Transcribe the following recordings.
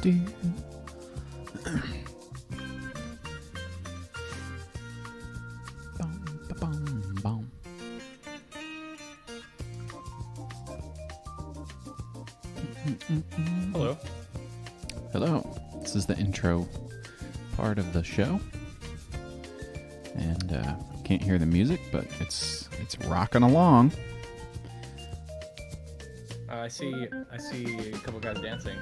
do. Bum, ba-bum, bum. Hello. Hello. This is the intro part of the show, and can't hear the music, but it's rocking along. I see a couple guys dancing.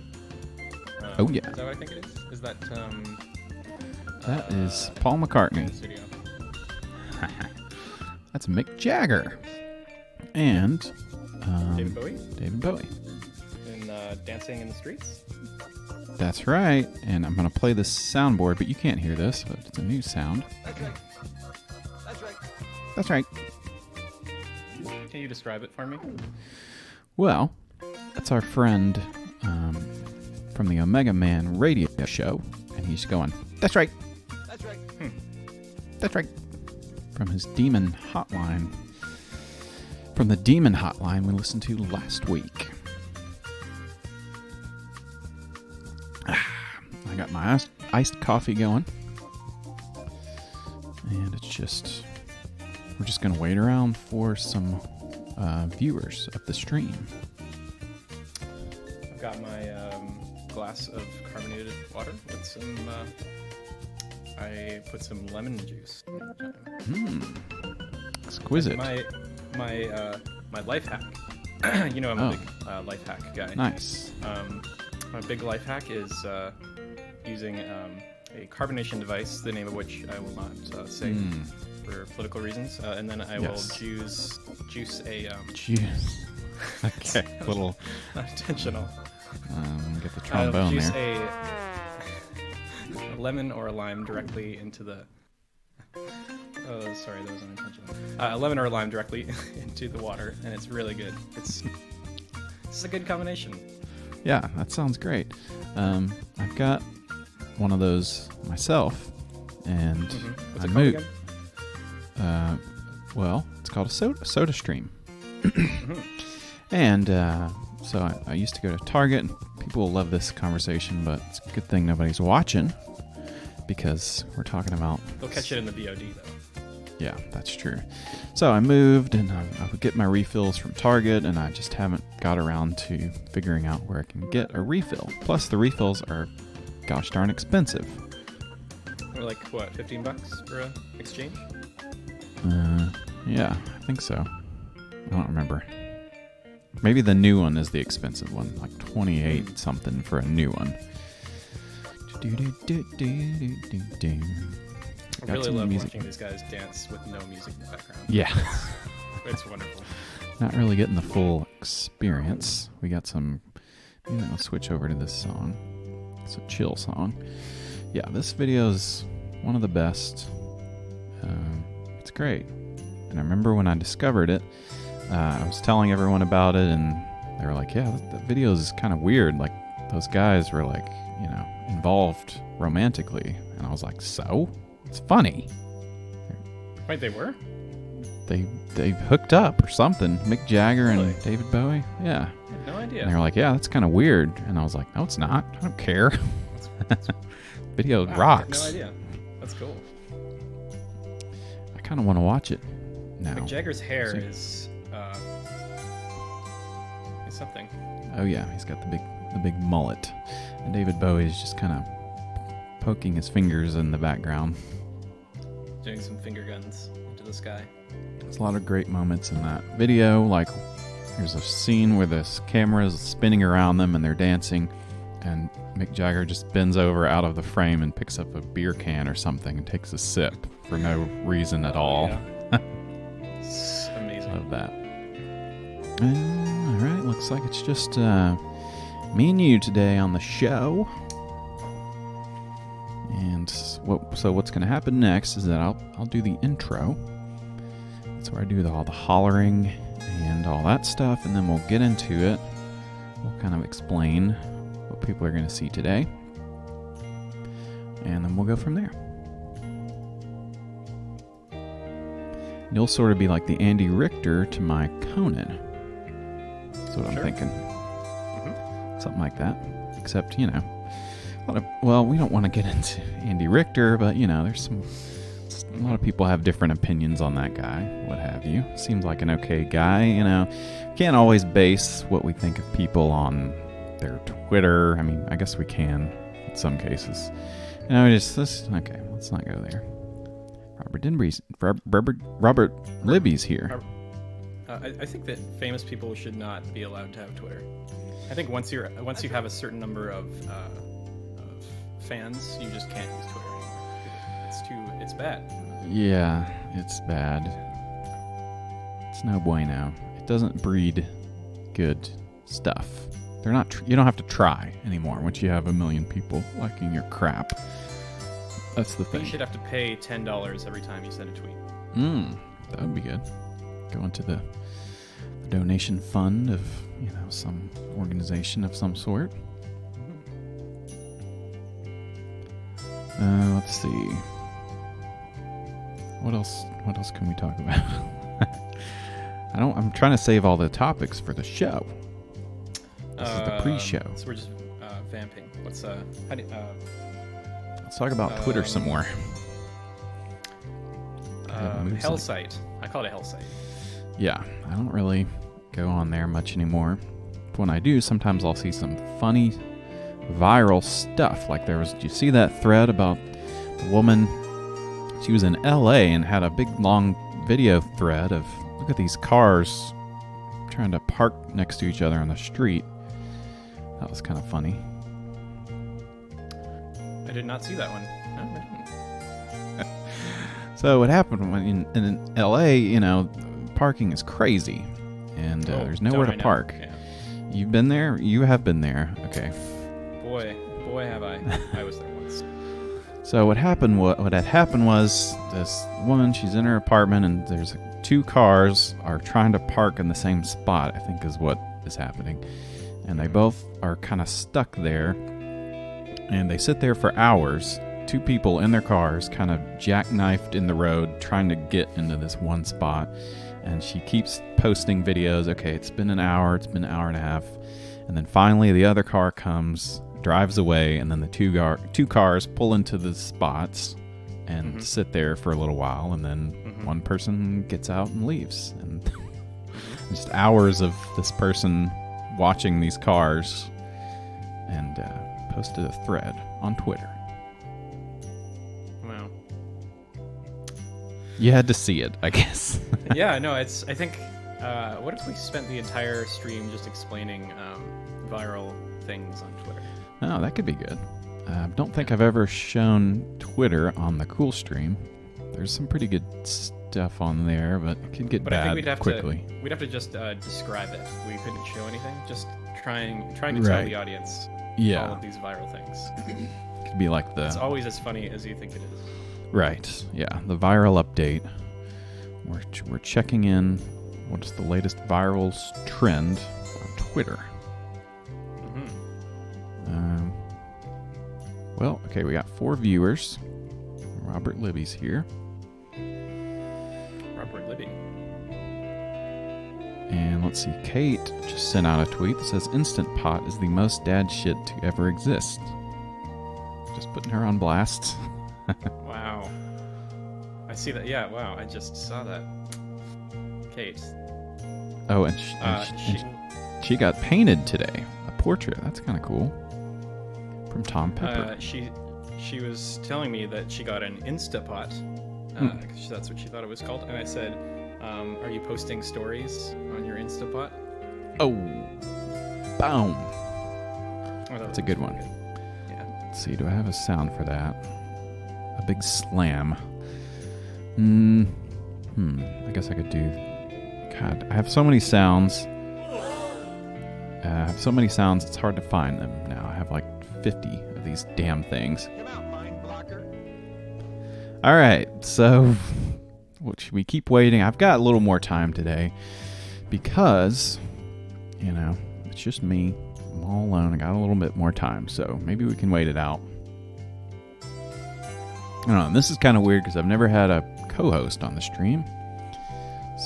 Oh yeah. Is that what I think it is? Is that That is Paul McCartney. studio? That's Mick Jagger. And David Bowie David Bowie. in Dancing in the Streets. That's right. And I'm going to play this soundboard, but you can't hear this, but it's a new sound. That's right. That's right. That's right. Can you describe it for me? Well, that's our friend from the Omega Man radio show, and he's going, that's right. That's right. That's right. From his demon hotline. From the demon hotline we listened to last week. I got my iced coffee going. And we're just going to wait around for some viewers of the stream. I've got my glass of carbonated water with some. I put some lemon juice. Exquisite. My life hack. You know I'm a big life hack guy. Nice. My big life hack is using a carbonation device, the name of which I will not say for political reasons, and then I will juice a. Juice. Okay. Little. Not intentional. Get the trombone juice there. a lemon or a lime directly into the. Oh, sorry, that was unintentional. A lemon or a lime directly into the water, and it's really good. It's a good combination. Yeah, that sounds great. I've got one of those myself, and What's I it called moved. again? Well, it's called a soda stream. And so I used to go to Target, and people will love this conversation, but it's a good thing nobody's watching because we're talking about. They'll catch it in the VOD though. Yeah, that's true. So I moved, and I would get my refills from Target, and I just haven't got around to figuring out where I can get a refill. Plus, the refills are gosh darn expensive. Or like what, $15 for an exchange? Yeah, I think so. I don't remember. Maybe the new one is the expensive one, like 28 something for a new one. I really love watching these guys dance with no music in the background. Yeah. It's wonderful. Not really getting the full experience. We got some, I'll switch over to this song. It's a chill song. Yeah, this video is one of the best. It's great. And I remember when I discovered it, I was telling everyone about it, and they were like, yeah, that video is kind of weird. Like, those guys were like, involved romantically. And I was like, so? It's funny. Wait, they were? They hooked up or something. Mick Jagger Really? and David Bowie. Yeah. I had no idea. And they were like, yeah, that's kind of weird. And I was like, no, it's not. I don't care. Video Wow, rocks. I had no idea. That's cool. I kind of want to watch it now. Mick Jagger's hair is something. Oh yeah, he's got the big mullet. And David Bowie is just kind of poking his fingers in the background. Doing some finger guns into the sky. There's a lot of great moments in that video. Like, there's a scene where this camera is spinning around them and they're dancing, and Mick Jagger just bends over out of the frame and picks up a beer can or something and takes a sip for no reason at all. Yeah. It's amazing. Love that. All right, looks like it's just me and you today on the show. And so what's going to happen next is that I'll do the intro. That's where I do all the hollering and all that stuff, and then we'll get into it. We'll kind of explain what people are going to see today, and then we'll go from there. You'll sort of be like the Andy Richter to my Conan. That's what I'm thinking. Something like that. Except, well, we don't want to get into Andy Richter, but there's a lot of people have different opinions on that guy, what have you. Seems like an okay guy, Can't always base what we think of people on their Twitter. I mean, I guess we can in some cases. Okay, let's not go there. Robert Libby's here. I think that famous people should not be allowed to have Twitter. I think once you have a certain number of fans, you just can't use Twitter anymore. It's bad. Yeah, it's bad. It's no bueno. It doesn't breed good stuff. They're not. You don't have to try anymore once you have 1 million people liking your crap. That's the thing. You should have to pay $10 every time you send a tweet. That would be good. Go into the donation fund of some organization of some sort. Let's see. What else can we talk about? I'm trying to save all the topics for the show. This is the pre-show. So we're just vamping. Let's talk about Twitter some more. Hell site. I call it a hell site. Yeah, I don't really go on there much anymore. But when I do, sometimes I'll see some funny viral stuff. Like did you see that thread about the woman? She was in LA and had a big long video thread of, look at these cars trying to park next to each other on the street. That was kind of funny. I did not see that one. No, I didn't. So what happened when in LA, parking is crazy, and there's nowhere to park. Yeah. You've been there? You have been there. Okay. Boy, have I. I was there once. So what happened? What had happened was this woman. She's in her apartment, and there's 2 cars are trying to park in the same spot. I think is what is happening, and they both are kind of stuck there, and they sit there for hours. 2 people in their cars, kind of jackknifed in the road, trying to get into this one spot. And she keeps posting videos. Okay, it's been an hour. It's been an hour and a half. And then finally the other car comes, drives away, and then the two cars pull into the spots and sit there for a little while. And then one person gets out and leaves. And just hours of this person watching these cars, and posted a thread on Twitter. Wow. You had to see it, I guess. Yeah, no, I think, what if we spent the entire stream just explaining viral things on Twitter? Oh, that could be good. I don't think I've ever shown Twitter on the cool stream. There's some pretty good stuff on there, but it could get bad I think quickly. We'd have to just describe it. We couldn't show anything. Just trying to tell the audience all of these viral things. It could be like It's always as funny as you think it is. Right. Yeah. The viral update. We're checking in. What's the latest viral trend on Twitter? Well, okay, we got 4 viewers. Robert Libby's here. Robert Libby. And let's see, Kate just sent out a tweet that says Instant Pot is the most dad shit to ever exist. Just putting her on blast. Wow. I see that. Yeah, wow, I just saw that. Kate. Oh, and she got painted today. A portrait. That's kind of cool. From Tom Pepper. She was telling me that she got an Instapot. That's what she thought it was called. And I said, are you posting stories on your Instapot? Oh. Boom. That's a good one. Good. Yeah. Let's see, do I have a sound for that? A big slam. I guess I could do... God, I have so many sounds. It's hard to find them now. I have like 50 of these damn things. Come out, mind blocker. All right, so should we keep waiting? I've got a little more time today because, it's just me. I'm all alone. I got a little bit more time, so maybe we can wait it out. I don't know. And this is kind of weird because I've never had a co-host on the stream.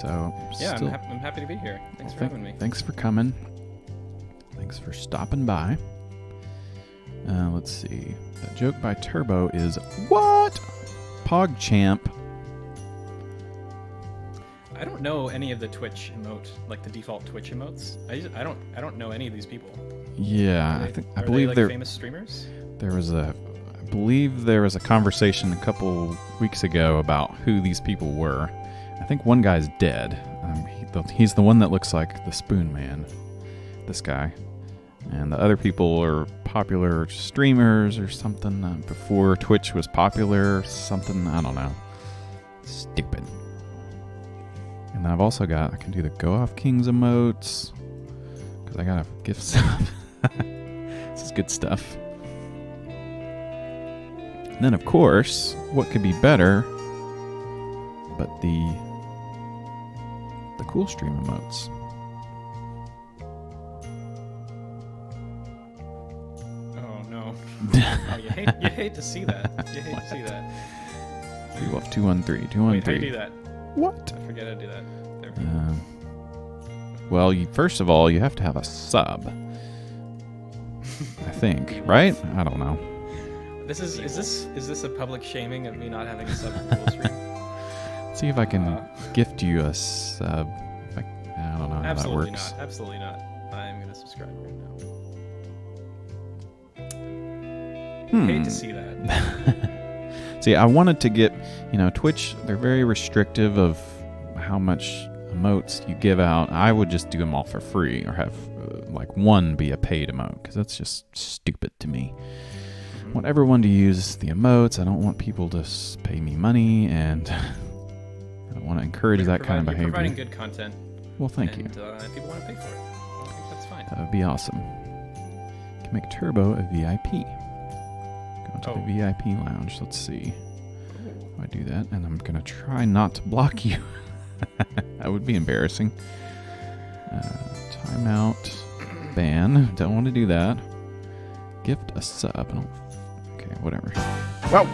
So yeah, I'm happy to be here. Thanks for having me. Thanks for coming. Thanks for stopping by. Let's see. That joke by Turbo is what? PogChamp. I don't know any of the Twitch emote, like the default Twitch emotes. I don't know any of these people. Yeah, I believe they, like, they're famous streamers. I believe there was a conversation a couple weeks ago about who these people were. I think one guy's dead. He's the one that looks like the Spoon Man. This guy. And the other people are popular streamers or something before Twitch was popular or something. I don't know. Stupid. And then I can do the Go Off Kings emotes because I got a gift sub. This is good stuff. And then, of course, what could be better but the cool stream emotes? Oh, you hate to see that. You hate to see that. Wolf 213. 213. Wait, how do you do that? What? I forget how to do that. There. Well, first of all, you have to have a sub. I think, right? I don't know. Is this a public shaming of me not having a sub for Cool Stream? See if I can gift you a sub. I don't know how that works. Absolutely not. I'm gonna subscribe right now. Hate to see that. See, I wanted to get, Twitch, they're very restrictive of how much emotes you give out. I would just do them all for free or have one be a paid emote because that's just stupid to me. I want everyone to use the emotes. I don't want people to pay me money, and I don't want to encourage that kind of behavior. You're providing good content. Well, thank you. If people want to pay for it, I think that's fine. That would be awesome. You can make Turbo a VIP. Go to the VIP lounge. Let's see. I do that, and I'm going to try not to block you. That would be embarrassing. Timeout. Ban. Don't want to do that. Gift a sub. Okay, whatever. Whoa!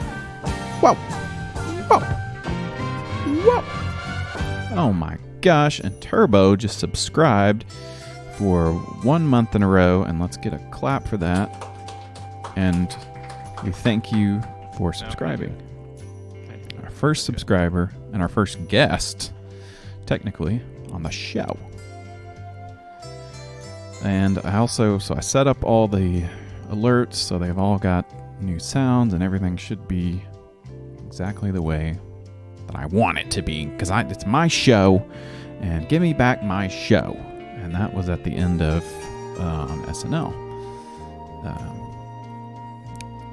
Whoa! Whoa! Whoa! Oh my gosh, and Turbo just subscribed for 1 month in a row, and let's get a clap for that. And we thank you for subscribing. Our first subscriber and our first guest, technically, on the show. And I set up all the alerts so they've all got new sounds and everything should be exactly the way that I want it to be because it's my show and give me back my show. And that was at the end of SNL.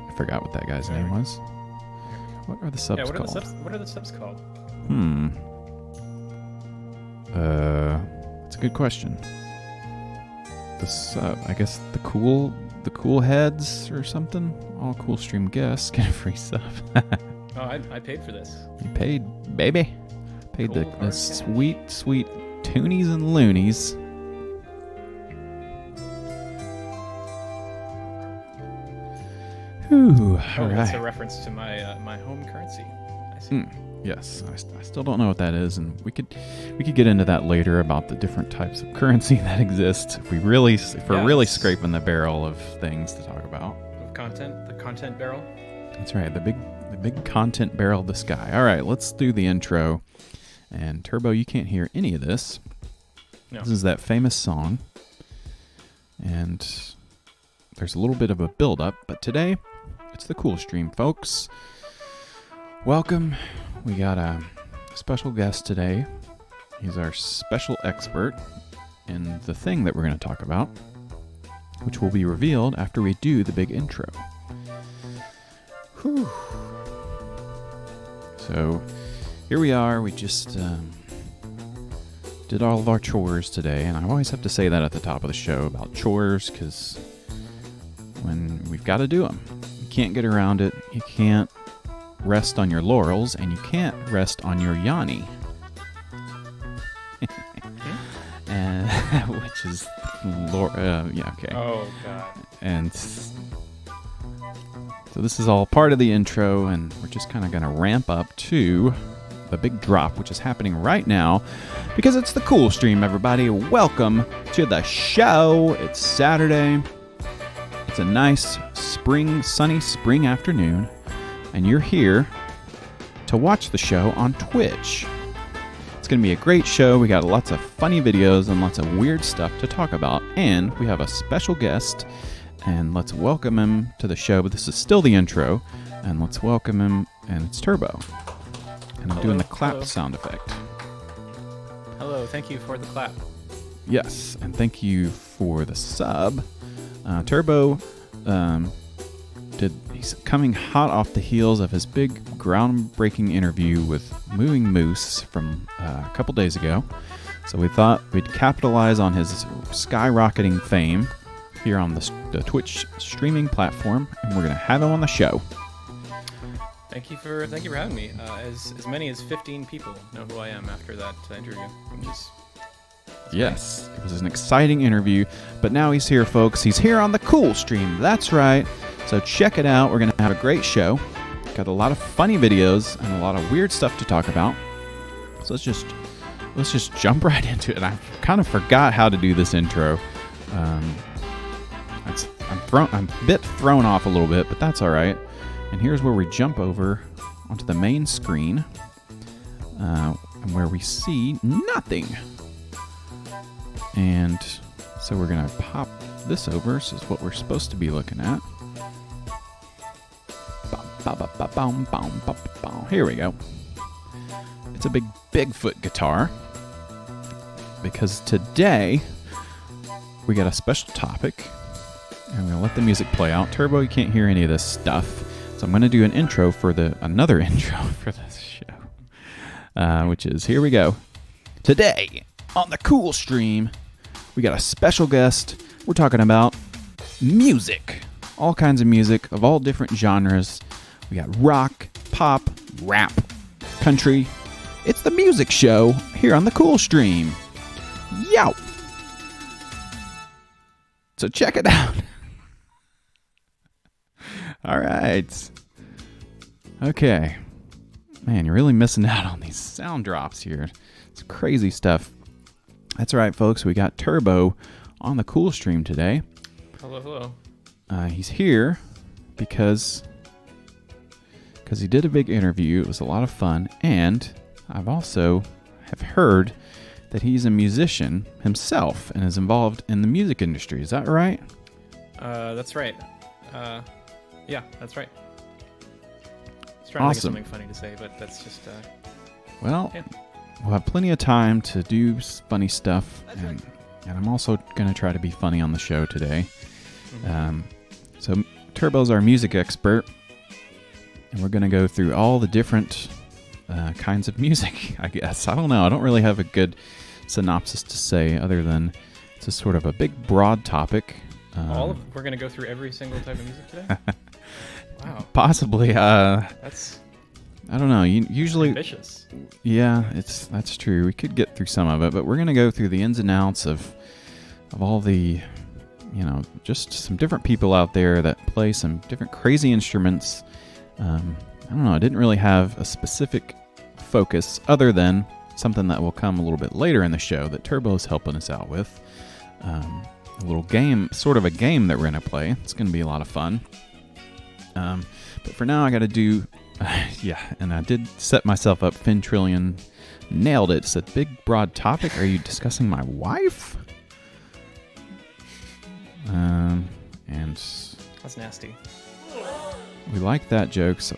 I forgot what that guy's name was. What are the subs called? What are the subs called? It's a good question. The sub, I guess the cool heads or something. All Cool Stream guests get a free sub. Oh, I paid for this. You paid, baby. Paid Cool the sweet toonies and loonies. Whew, all right. That's a reference to my my home currency. I see. Yes, I still don't know what that is, and we could get into that later about the different types of currency that exist. If we're really scraping the barrel of things to talk about. Of content, the content barrel. That's right, the big content barrel of the sky. All right, let's do the intro. And Turbo, you can't hear any of this. No. This is that famous song, and there's a little bit of a build-up, but today it's the Cool Stream, folks. Welcome. We got a special guest today. He's our special expert in the thing that we're going to talk about, which will be revealed after we do the big intro. Whew. So here we are. We just did all of our chores today, and I always have to say that at the top of the show about chores because when we've got to do them, you can't get around it. You can't rest on your laurels, and you can't rest on your yanni. Which is okay. Oh god. And so this is all part of the intro, and we're just kind of going to ramp up to the big drop, which is happening right now, because it's the Cool Stream, everybody. Welcome to the show. It's Saturday. It's a nice sunny spring afternoon, and you're here to watch the show on Twitch. It's going to be a great show. We got lots of funny videos and lots of weird stuff to talk about, and we have a special guest, and let's welcome him to the show. But this is still the intro, and let's welcome him, and it's Turbo. And I'm doing the clap sound effect. Hello, thank you for the clap. Yes, and thank you for the sub. Turbo, he's coming hot off the heels of his big groundbreaking interview with Moving Moose from a couple days ago. So we thought we'd capitalize on his skyrocketing fame here on the Twitch streaming platform, and we're going to have him on the show. Thank you for having me. As many as 15 people know who I am after that interview, which is yes, it was an exciting interview, but now he's here, folks. He's here on the cool stream. That's right. So check it out. We're going to have a great show. Got a lot of funny videos and a lot of weird stuff to talk about. So let's just jump right into it. I kind of forgot how to do this intro. I'm a bit thrown off a little bit, but that's all right. And here's where we jump over onto the main screen, and where we see nothing. And so we're going to pop this over. This is what we're supposed to be looking at. Here we go. It's a big Bigfoot guitar, because today we got a special topic. I'm going to let the music play out. Turbo, you can't hear any of this stuff. So I'm going to do another intro for this show, which is, here we go. Today on the cool stream, we got a special guest. We're talking about music. All kinds of music of all different genres. We got rock, pop, rap, country. It's the music show here on the cool stream. Yow! So check it out. All right. Okay. Man, you're really missing out on these sound drops here. It's crazy stuff. That's right, folks. We got Turbo on the cool stream today. Hello. He's here because he did a big interview. It was a lot of fun. And I've also have heard that he's a musician himself and is involved in the music industry. Is that right? That's right. Yeah, that's right. I was trying to think of Awesome. something funny to say, but that's just... Well, yeah. we'll have plenty of time to do funny stuff, and I'm also going to try to be funny on the show today. Mm-hmm. So Turbo's our music expert, and we're going to go through all the different kinds of music, I guess. I don't know. I don't really have a good synopsis to say other than it's a sort of a big, broad topic. We're going to go through every single type of music today? Wow. Possibly. That's I don't know. Usually, ambitious. yeah, that's true. We could get through some of it, but we're going to go through the ins and outs of all the, just some different people out there that play some different crazy instruments. I don't know. I didn't really have a specific focus other than something that will come a little bit later in the show that Turbo's helping us out with. A little game, sort of a game that we're going to play. It's going to be a lot of fun. But for now, I got to do, and I did set myself up. Finn Trillion nailed it. It's a big, broad topic. Are you discussing my wife? And That's nasty. we like that joke. So,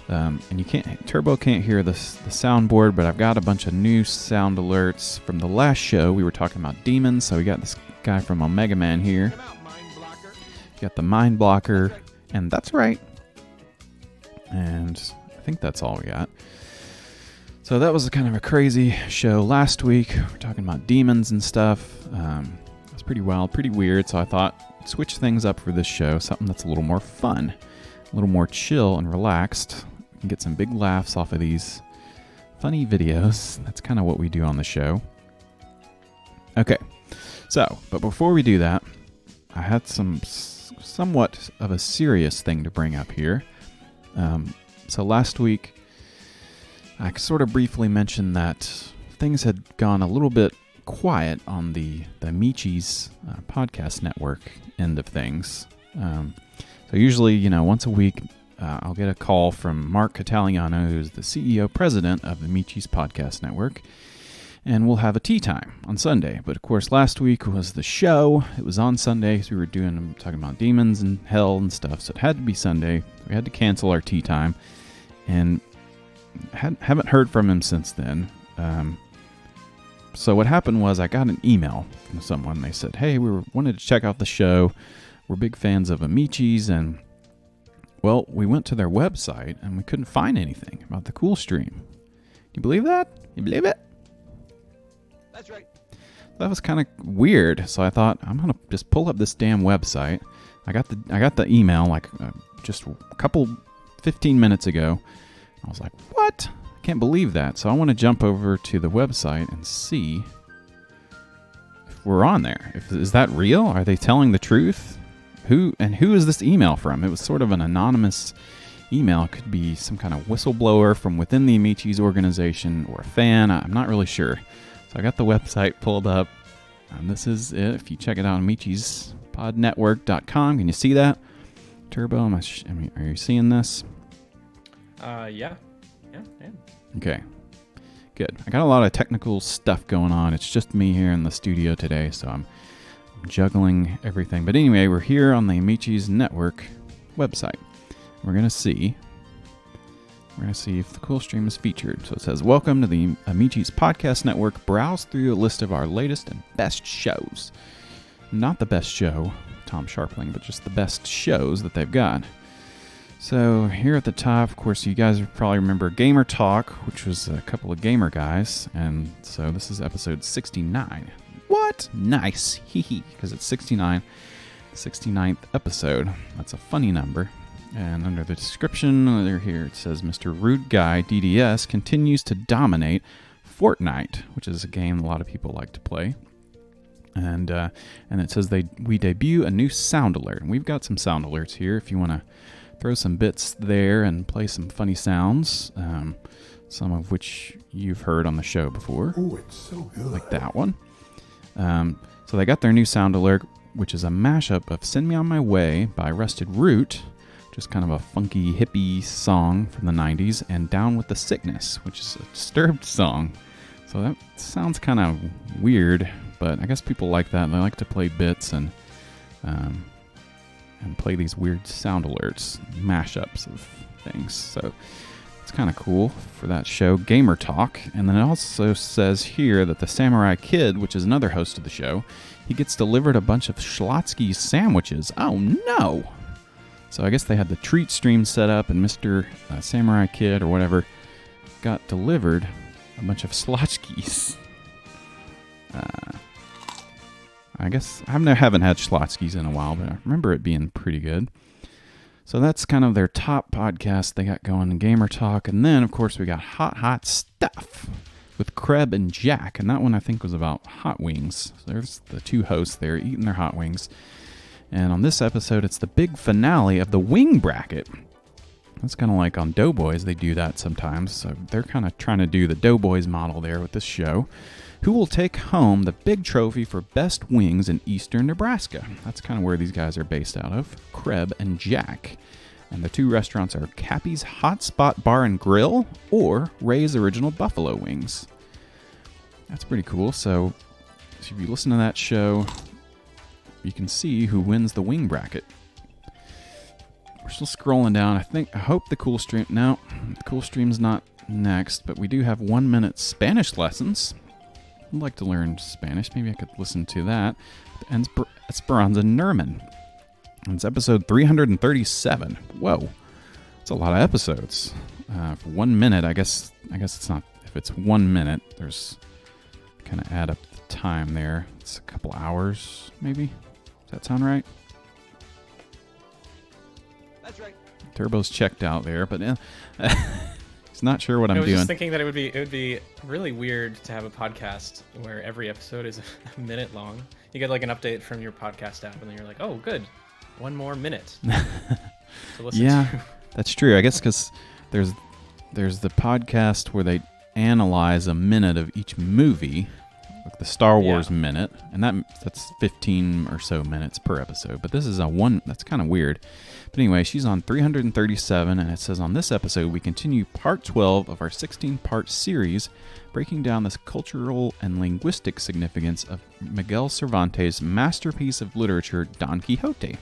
and Turbo can't hear the soundboard, but I've got a bunch of new sound alerts from the last show. We were talking about demons, so we got this guy from Omega Man here. You got the mind blocker, and that's right. And I think that's all we got. So that was kind of a crazy show last week. We're talking about demons and stuff. It was pretty wild, pretty weird. So I thought, switch things up for this show. Something that's a little more fun, a little more chill and relaxed. We can get some big laughs off of these funny videos. That's kind of what we do on the show. Okay. So, but before we do that, I had somewhat of a serious thing to bring up here. So last week, I sort of briefly mentioned that things had gone a little bit quiet on the Michi's podcast network end of things. So usually, once a week, I'll get a call from Mark Cataliano, who's the CEO president of the Michi's podcast network, and we'll have a tea time on Sunday. But of course, last week was the show. It was on Sunday because we were talking about demons and hell and stuff, so it had to be Sunday. We had to cancel our tea time, and haven't heard from him since then. So what happened was I got an email from someone. They said, hey, we wanted to check out the show. We're big fans of Amichis, and well, we went to their website and we couldn't find anything about the Cool Stream. You believe that? You believe it? That's right. That was kind of weird. So I thought, I'm gonna just pull up this damn website. I got the email like just a couple 15 minutes ago. I was like, what? I can't believe that. So I want to jump over to the website and see if we're on there. Is that real? Are they telling the truth? Who is this email from? It was sort of an anonymous email. It could be some kind of whistleblower from within the Amichis organization or a fan. I'm not really sure. So I got the website pulled up, and this is it. If you check it out, amichispodnetwork.com. Can you see that? Turbo, are you seeing this? Yeah. Okay, good. I got a lot of technical stuff going on. It's just me here in the studio today, so I'm juggling everything. But anyway, we're here on the Amichis Network website. We're gonna see if the Cool Stream is featured. So it says, welcome to the Amichis Podcast Network. Browse through a list of our latest and best shows. Not the best show, Tom Sharpling, but just the best shows that they've got. So here at the top, of course, you guys probably remember Gamer Talk, which was a couple of gamer guys. And so this is episode 69. What? Nice. Hee hee. Because it's 69. 69th episode. That's a funny number. And under the description, here it says, Mr. Rude Guy DDS continues to dominate Fortnite, which is a game a lot of people like to play. And it says we debut a new sound alert. And we've got some sound alerts here if you want to throw some bits there and play some funny sounds, some of which you've heard on the show before. Oh, it's so good. Like that one. So they got their new sound alert, which is a mashup of Send Me On My Way by Rusted Root, just kind of a funky hippie song from the 90s, and Down With the Sickness, which is a Disturbed song. So that sounds kind of weird, but I guess people like that. They like to play bits and play these weird sound alerts, mashups of things. So it's kind of cool for that show, Gamer Talk. And then it also says here that the Samurai Kid, which is another host of the show, he gets delivered a bunch of Schlotsky sandwiches. Oh no! So I guess they had the treat stream set up, and Mr. Samurai Kid or whatever got delivered a bunch of Schlotzkys. I guess I haven't had Schlotzkys in a while, but I remember it being pretty good. So that's kind of their top podcast they got going in Gamer Talk. And then, of course, we got Hot Stuff with Kreb and Jack. And that one, I think, was about hot wings. So there's the two hosts there eating their hot wings. And on this episode, it's the big finale of the wing bracket. That's kind of like on Doughboys. They do that sometimes. So they're kind of trying to do the Doughboys model there with this show. Who will take home the big trophy for best wings in eastern Nebraska? That's kind of where these guys are based out of, Kreb and Jack. And the two restaurants are Cappy's Hot Spot Bar and Grill or Ray's Original Buffalo Wings. That's pretty cool. So if you listen to that show, you can see who wins the wing bracket. We're still scrolling down. I hope the Cool Stream... No, the Cool Stream's not next, but we do have 1 minute Spanish lessons. I'd like to learn Spanish. Maybe I could listen to that. Esperanza Nerman. It's episode 337. Whoa. That's a lot of episodes. For 1 minute, I guess it's not... If it's 1 minute, there's... Kind of add up the time there. It's a couple hours, maybe? Does that sound right? That's right. Turbo's checked out there, but he's not sure what I'm doing. I was just thinking that it would be really weird to have a podcast where every episode is a minute long. You get like an update from your podcast app, and then you're like, oh, good, 1 more minute to listen to. That's true. I guess because there's the podcast where they analyze a minute of each movie, like the Star Wars minute, and that's 15 or so minutes per episode. But this is a one. That's kind of weird. But anyway, she's on 337, and it says on this episode we continue part 12 of our 16-part series, breaking down this cultural and linguistic significance of Miguel Cervantes' masterpiece of literature, Don Quixote.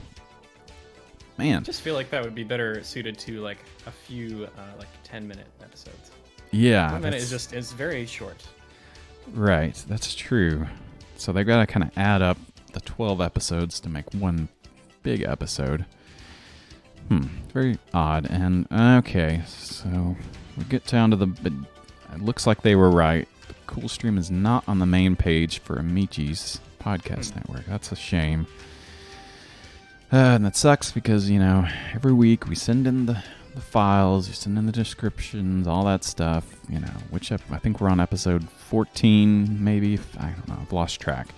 Man, I just feel like that would be better suited to like a few like 10-minute episodes. Yeah, 1 minute is very short. Right, that's true. So they got to kind of add up the 12 episodes to make one big episode. Very odd. And okay, so we get down to it looks like they were right. The Cool Stream is not on the main page for Amichi's podcast network. That's a shame. And that sucks because, every week we send in the files, you send in the descriptions, all that stuff, which I think we're on episode 14, maybe. I don't know. I've lost track.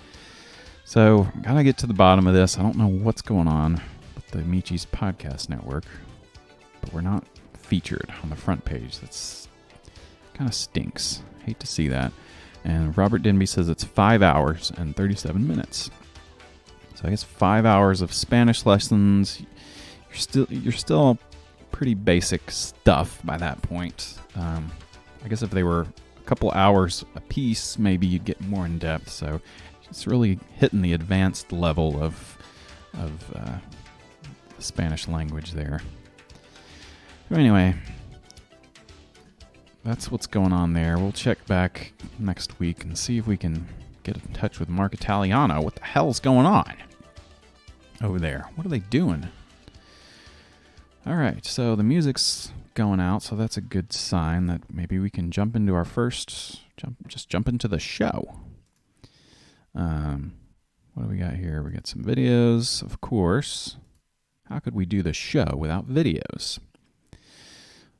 So, gotta get to the bottom of this. I don't know what's going on with the Michi's podcast network, but we're not featured on the front page. That's kind of stinks. Hate to see that. And Robert Denby says it's 5 hours and 37 minutes. So I guess 5 hours of Spanish lessons. You're still pretty basic stuff by that point. I guess if they were a couple hours a piece, maybe you'd get more in depth. So it's really hitting the advanced level of the Spanish language there. But anyway, that's what's going on there. We'll check back next week and see if we can get in touch with Mark Italiano. What the hell's going on over there? What are they doing? All right, so the music's going out, so that's a good sign that maybe we can jump into our jump into the show. What do we got here? We got some videos, of course. How could we do the show without videos?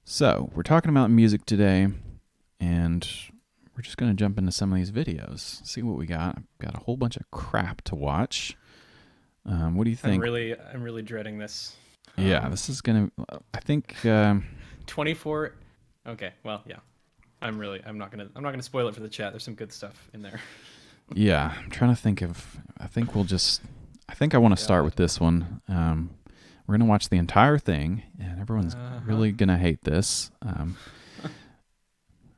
So, we're talking about music today, and we're just going to jump into some of these videos, see what we got. I've got a whole bunch of crap to watch. What do you think? I'm really dreading this. Yeah, this is gonna. I think 24. Okay, well, yeah. I'm not gonna spoil it for the chat. There's some good stuff in there. Yeah, I'm trying to think of. I think I want to start with this one. We're gonna watch the entire thing, and everyone's really gonna hate this.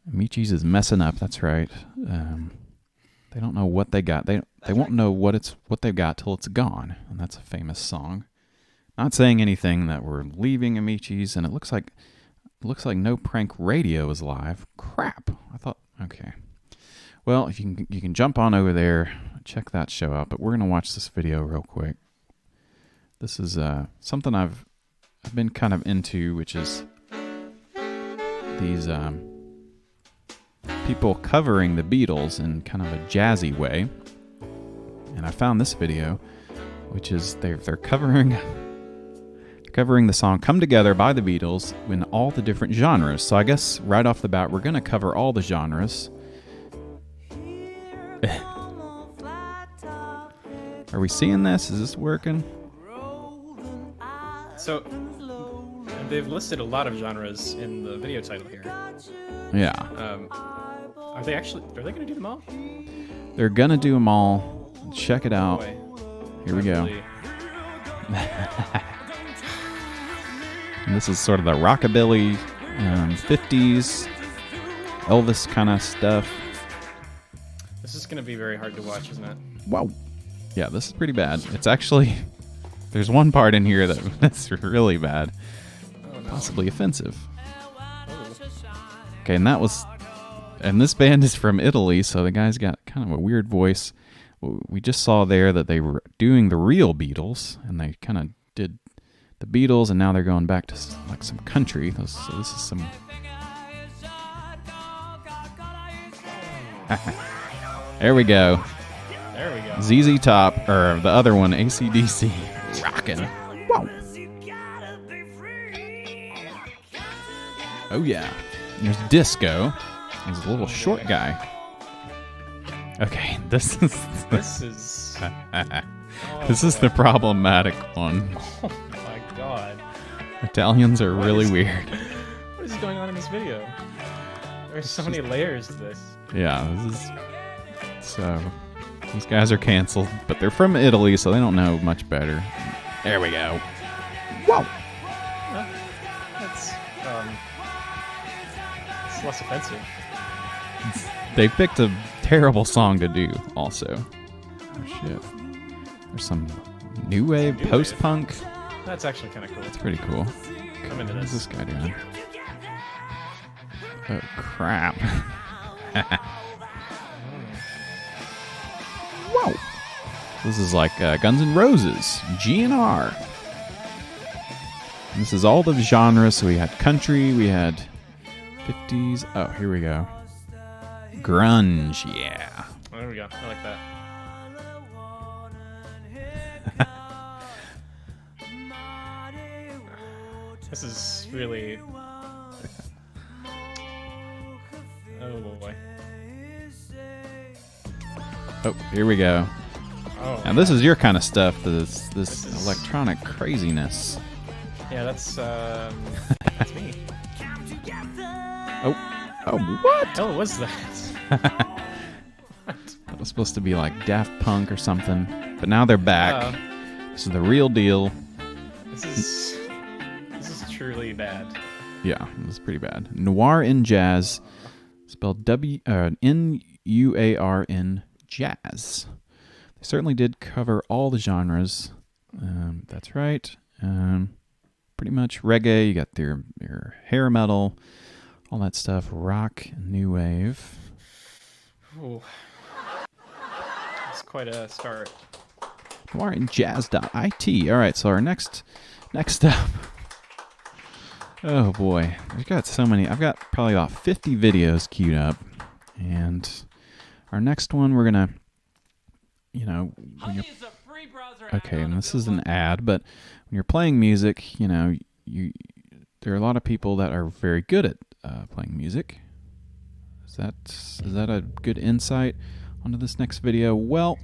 Michi's is messing up. That's right. They don't know what they got. They won't know what they've got till it's gone, and that's a famous song. Not saying anything that we're leaving Amichi's, and it looks like No Prank Radio is live. Crap. I thought, okay. Well, you can jump on over there, check that show out, but we're gonna watch this video real quick. This is something I've been kind of into, which is these people covering the Beatles in kind of a jazzy way. And I found this video, which is they're covering the song Come Together by the Beatles in all the different genres. So I guess right off the bat, we're going to cover all the genres. Are we seeing this? Is this working? So they've listed a lot of genres in the video title here. Yeah. Are they going to do them all? They're going to do them all. Check it out. Boy, Here we go. And this is sort of the rockabilly 50s Elvis kind of stuff. This is going to be very hard to watch, isn't it? Wow. Yeah, this is pretty bad. It's actually, there's one part in here that's really bad. Oh, no. Possibly offensive. Oh. Okay, and this band is from Italy, so the guy's got kind of a weird voice. We just saw there that they were doing the real Beatles, and they kind of did the Beatles, and now they're going back to like some country. So this is some. There we go. There we go. ZZ Top, or the other one, AC/DC, rocking. Wow. Oh yeah. And there's Disco. He's a little short guy. Okay, this is the problematic one. Oh my god. Italians are really weird. What is going on in this video? There's so many layers to this. Yeah, this is So these guys are canceled, but they're from Italy, so they don't know much better. There we go. Whoa! That's it's less offensive. They picked a terrible song to do, also. Oh, shit. There's some new wave, New post-punk. That's actually kind of cool. It's pretty cool. I'm into What's this. this guy doing? Oh, crap. Whoa! This is like Guns N' Roses, GNR. This is all the genres. So we had country, we had 50s. Oh, here we go. Grunge, yeah. There we go. I like that. This is really. Oh boy. Oh, here we go. Oh. Now this is your kind of stuff. This is- electronic craziness. Yeah, that's me. Oh, what? Oh, what was that? That was supposed to be like Daft Punk or something, but now they're back. This is the real deal. This is truly bad. Yeah, it was pretty bad. Noir in jazz, spelled N-U-A-R-N, jazz. They certainly did cover all the genres. That's right. Pretty much reggae. You got your hair metal, all that stuff. Rock, new wave. Ooh. It's quite a start. Noir in jazz.it. All right, so our next up. Oh boy, we've got so many. I've got probably about 50 videos queued up, and our next one we're gonna, when you're, okay, and this is an ad, but when you're playing music, there are a lot of people that are very good at playing music. Is that a good insight onto this next video? Well,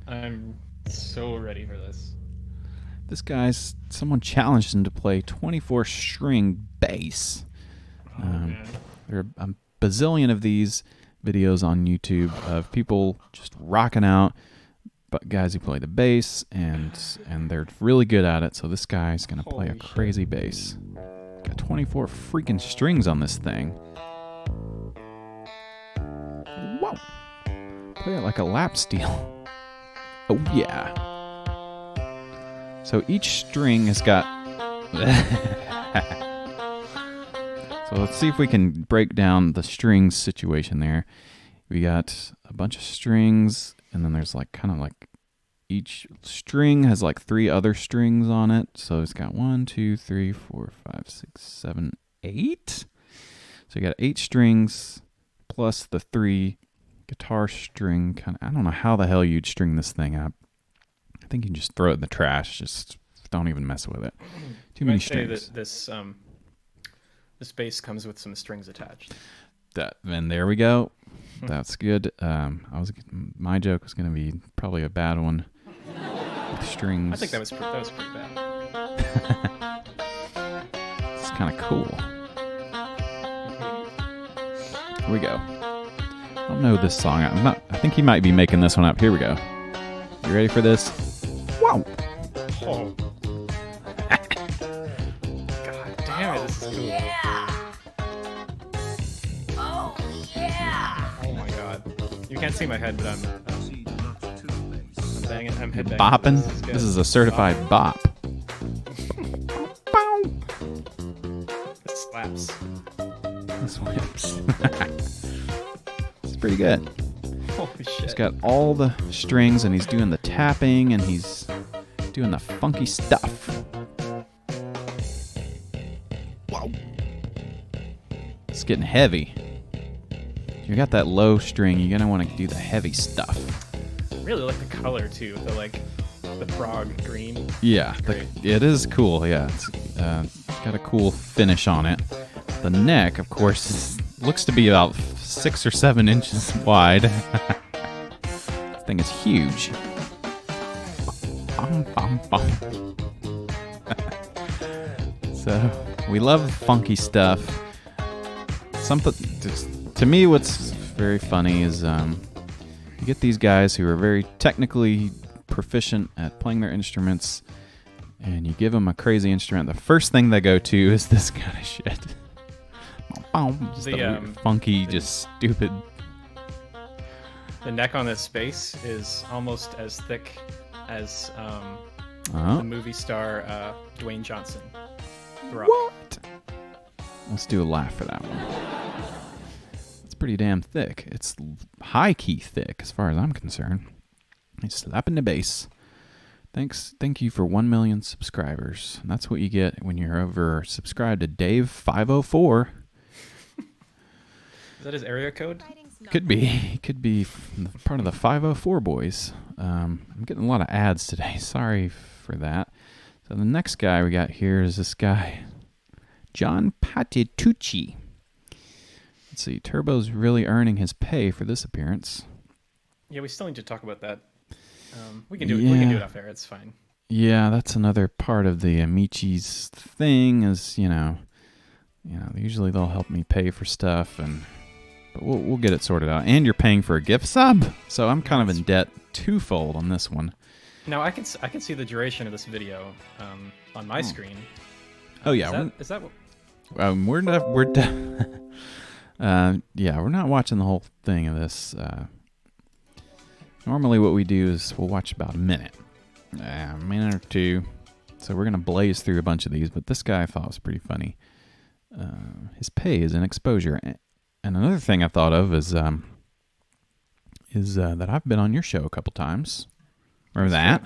I'm so ready for this. Someone challenged him to play 24-string bass. Man. There are a bazillion of these videos on YouTube of people just rocking out, but guys who play the bass, and they're really good at it. So this guy's gonna play a Holy crazy bass. Got 24 freaking strings on this thing. Whoa! Play it like a lap steel. Oh yeah. So each string has got. So let's see if we can break down the strings situation there. We got a bunch of strings, and then there's each string has like 3 other strings on it. So it's got 1, 2, 3, 4, 5, 6, 7, 8. So you got 8 strings plus the 3 guitar string. I don't know how the hell you'd string this thing up. I think you can just throw it in the trash. Just don't even mess with it. Too many strings. That this bass comes with some strings attached. And there we go. That's good. My joke was going to be probably a bad one with strings. I think that was pretty bad. It's kind of cool. Here we go. I don't know this song. I think he might be making this one up. Here we go. You ready for this? Wow. Oh. God damn it, this is cool. Oh my god. You can't see my head, but I'm banging. I'm headbanging. Bopping. good. This is a certified bop. Bow. It slaps. This whips. It's pretty good. Holy shit. He's got all the strings, and he's doing the tapping, and he's doing the funky stuff. Wow. It's getting heavy. You got that low string, you're gonna want to do the heavy stuff. I really like the color too. The frog green. Yeah, it is cool. Yeah, it's got a cool finish on it. The neck, of course, looks to be about 6 or 7 inches wide. This thing is huge. Bum, bum, bum. So we love funky stuff. Something to me, what's very funny is You get these guys who are very technically proficient at playing their instruments, and you give them a crazy instrument. The first thing they go to is this kind of shit. Just the weird, funky, just stupid. The neck on this bass is almost as thick as the movie star Dwayne Johnson. The Rock. What? Let's do a laugh for that one. It's pretty damn thick. It's high-key thick as far as I'm concerned. He's slapping the bass. Thank you for 1 million subscribers. And that's what you get when you're over subscribed to Dave 504. Is that his area code? Could be. He could be part of the 504 boys. I'm getting a lot of ads today. Sorry for that. So the next guy we got here is this guy, John Patitucci. Let's see. Turbo's really earning his pay for this appearance. Yeah, we still need to talk about that. We can do it. We can do it off air. It's fine. Yeah, that's another part of the Amichis thing. Is usually they'll help me pay for stuff, but we'll get it sorted out. And you're paying for a gift sub, so I'm kind of in debt twofold on this one. Now I can see the duration of this video on my screen. Oh yeah, is that what? We're not watching the whole thing of this. Normally what we do is we'll watch about a minute or two. So we're going to blaze through a bunch of these, but this guy I thought was pretty funny. His pay is in exposure. And another thing I thought of is that I've been on your show a couple times. Remember that?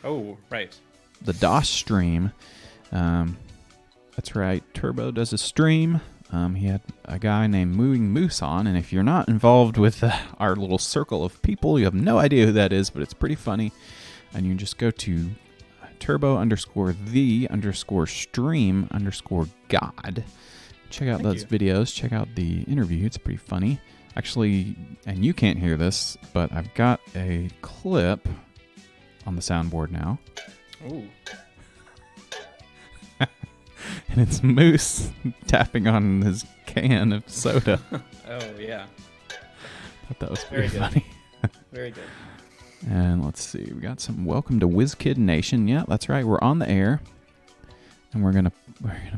Oh, right. The DOS stream. That's right. Turbo does a stream. He had a guy named Moving Moose on, and if you're not involved with our little circle of people, you have no idea who that is, but it's pretty funny. And you just go to turbo_the_stream_god. Check out those videos. Check out the interview. It's pretty funny. Actually, and you can't hear this, but I've got a clip on the soundboard now. Ooh. And it's Moose tapping on his can of soda. Oh, yeah. I thought that was pretty funny. Very good. And let's see. We got some Welcome to WizKid Nation. Yeah, that's right. We're on the air. And we're gonna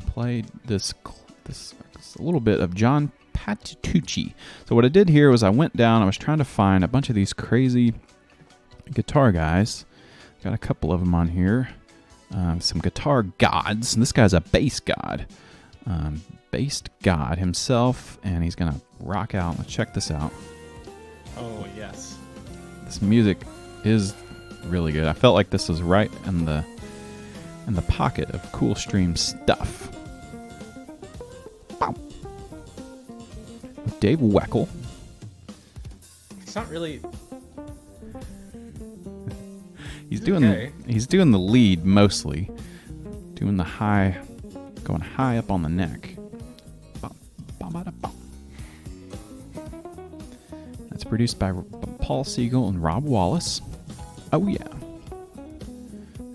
play this a little bit of John Patitucci. So what I did here was I went down. I was trying to find a bunch of these crazy guitar guys. Got a couple of them on here. Some guitar gods. And this guy's a bass god. Bass god himself. And he's going to rock out. Let's check this out. Oh, yes. This music is really good. I felt like this was right in the pocket of Cool Stream stuff. Bow. With Dave Weckl. It's not really... He's doing the lead mostly, doing the high, going high up on the neck. That's produced by Paul Siegel and Rob Wallace. Oh yeah.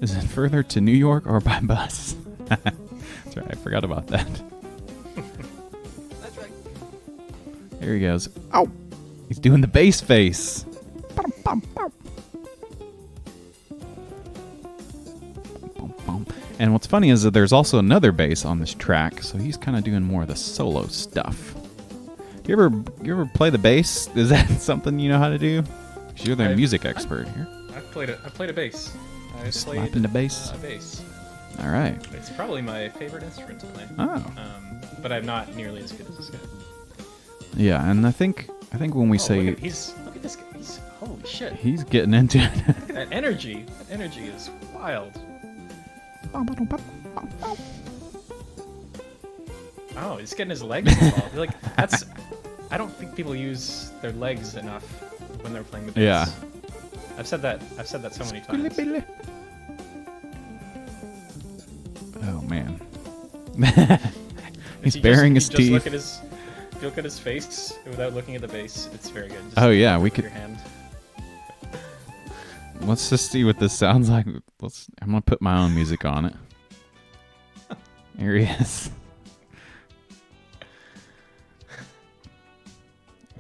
Is it further to New York or by bus? That's right, I forgot about that. That's right. There he goes. Ow! He's doing the bass face. And what's funny is that there's also another bass on this track, so he's kind of doing more of the solo stuff. Do you ever play the bass? Is that something you know how to do? 'Cause you're the music expert here. I've played a bass. Slapping the bass. Bass. All right. It's probably my favorite instrument to play. Oh. But I'm not nearly as good as this guy. Yeah, and I think when we say look at this guy. Holy shit. He's getting into it. Look at that energy. That energy is wild. Oh, he's getting his legs involved. Like that's. I don't think people use their legs enough when they're playing the bass. Yeah. I've said that so many times. Oh man. He's baring his teeth. If you look at his face without looking at the bass, it's very good. Just oh yeah, we could. Your hand. Let's just see what this sounds like. I'm gonna put my own music on it. Here he is.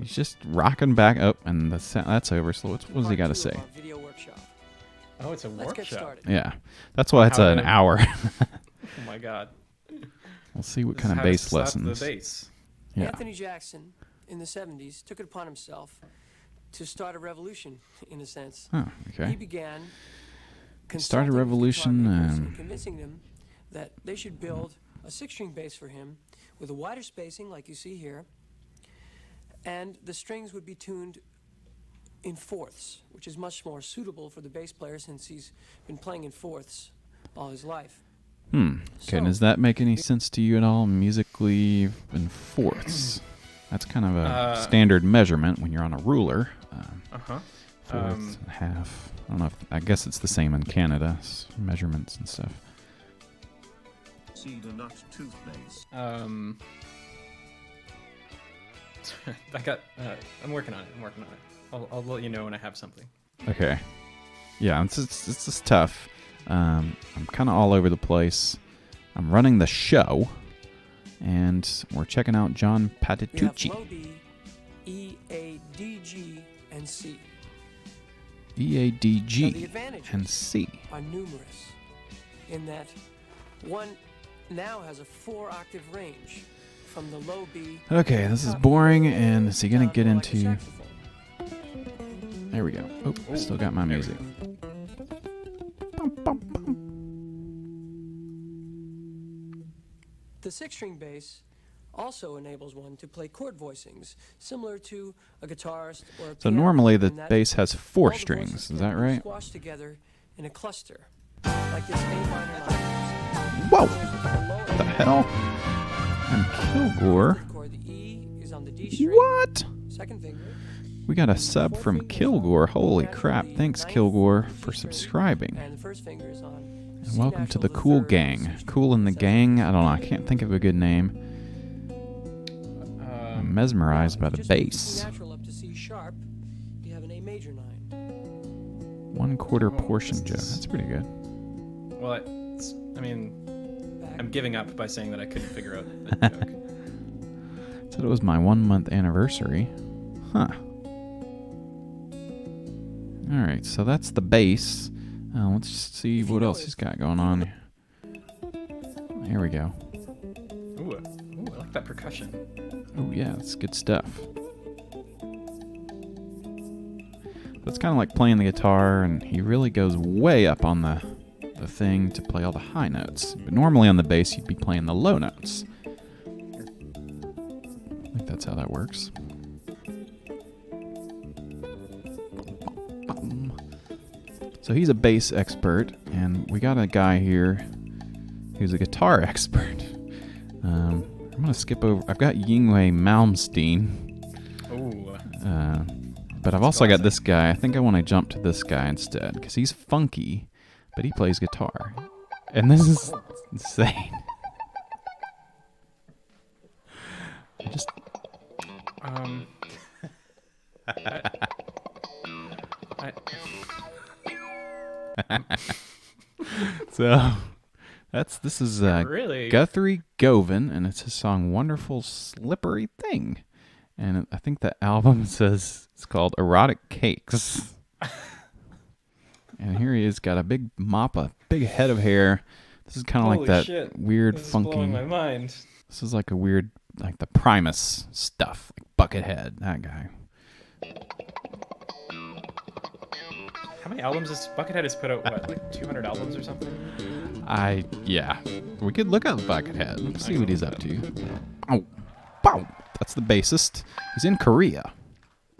He's just rocking back up, and that's over. So what does he got to say? Video workshop. Oh, it's a Let's get workshop. started. Yeah, that's why it's How an to- hour. Oh my god. We'll see what This kind is of how to bass slap lessons. The bass. Yeah. Anthony Jackson in the 70s took it upon himself to start a revolution, in a sense. Oh, He okay. began Started a consulting with revolution, guitar makers um, and convincing them that they should build a 6-string bass for him with a wider spacing, like you see here, and the strings would be tuned in fourths, which is much more suitable for the bass player since he's been playing in fourths all his life. Okay, So- does that make any sense to you at all musically in fourths? That's kind of a standard measurement when you're on a ruler. Uh-huh. Fourths and half. I don't know I guess it's the same in Canada, measurements and stuff. Cedar nut toothpaste. I got. I'm working on it. I'll let you know when I have something. Okay. Yeah, it's just tough. I'm kind of all over the place. I'm running the show, and we're checking out John We have Patitucci. low B, E, A, D, G, and C. E, A, D, Now, the G, advantages and C. are numerous in that one now has a 4-octave range from the low B. Okay, this is boring, and is he going to get into... There we go. Oh, I still got my music. Bum, bum, bum. The 6-string bass also enables one to play chord voicings, similar to a guitarist or a So pianist, normally the in that bass has all 4 the strings, voices is can that be right? Squashed together in a cluster, like this A minor line. Whoa! What The hell? And Kilgore? Chord, the E is on the D string. What? Second finger. We got a sub from Kilgore. Holy crap. Thanks, Kilgore, for subscribing. And the first finger is on And welcome to the Cool Gang. Cool in the Gang? I don't know. I can't think of a good name. I'm mesmerized by the bass. Natural up to C sharp. You have an A major 9. 1/4 portion, Joe. That's pretty good. Well, I mean, Back. I'm giving up by saying that I couldn't figure out the joke. Said it was my 1-month anniversary. Huh. Alright, so that's the bass. Let's just see what else he's got going on. Here we go. Ooh, I like that percussion. Oh yeah, that's good stuff. It's kind of like playing the guitar, and he really goes way up on the thing to play all the high notes. But normally on the bass, you'd be playing the low notes. I think that's how that works. So he's a bass expert, and we got a guy here who's a guitar expert. I'm gonna skip over. I've got Yngwie Malmsteen, Ooh. but I've also got this guy. I think I want to jump to this guy instead because he's funky, but he plays guitar, and this is insane. Just so this is Really? Guthrie Govan, and it's his song "Wonderful Slippery Thing," and I think the album says it's called "Erotic Cakes." And here he is, got a big mop, a big head of hair. This is kind of like Holy that shit. weird, This is funky. blowing my mind. This is like a weird, like the Primus stuff, like Buckethead, that guy. How many albums has Buckethead has put out? What, like 200 albums or something? Yeah. We could look up Buckethead. Let's see what he's up to. Oh, wow. That's the bassist. He's in Korea.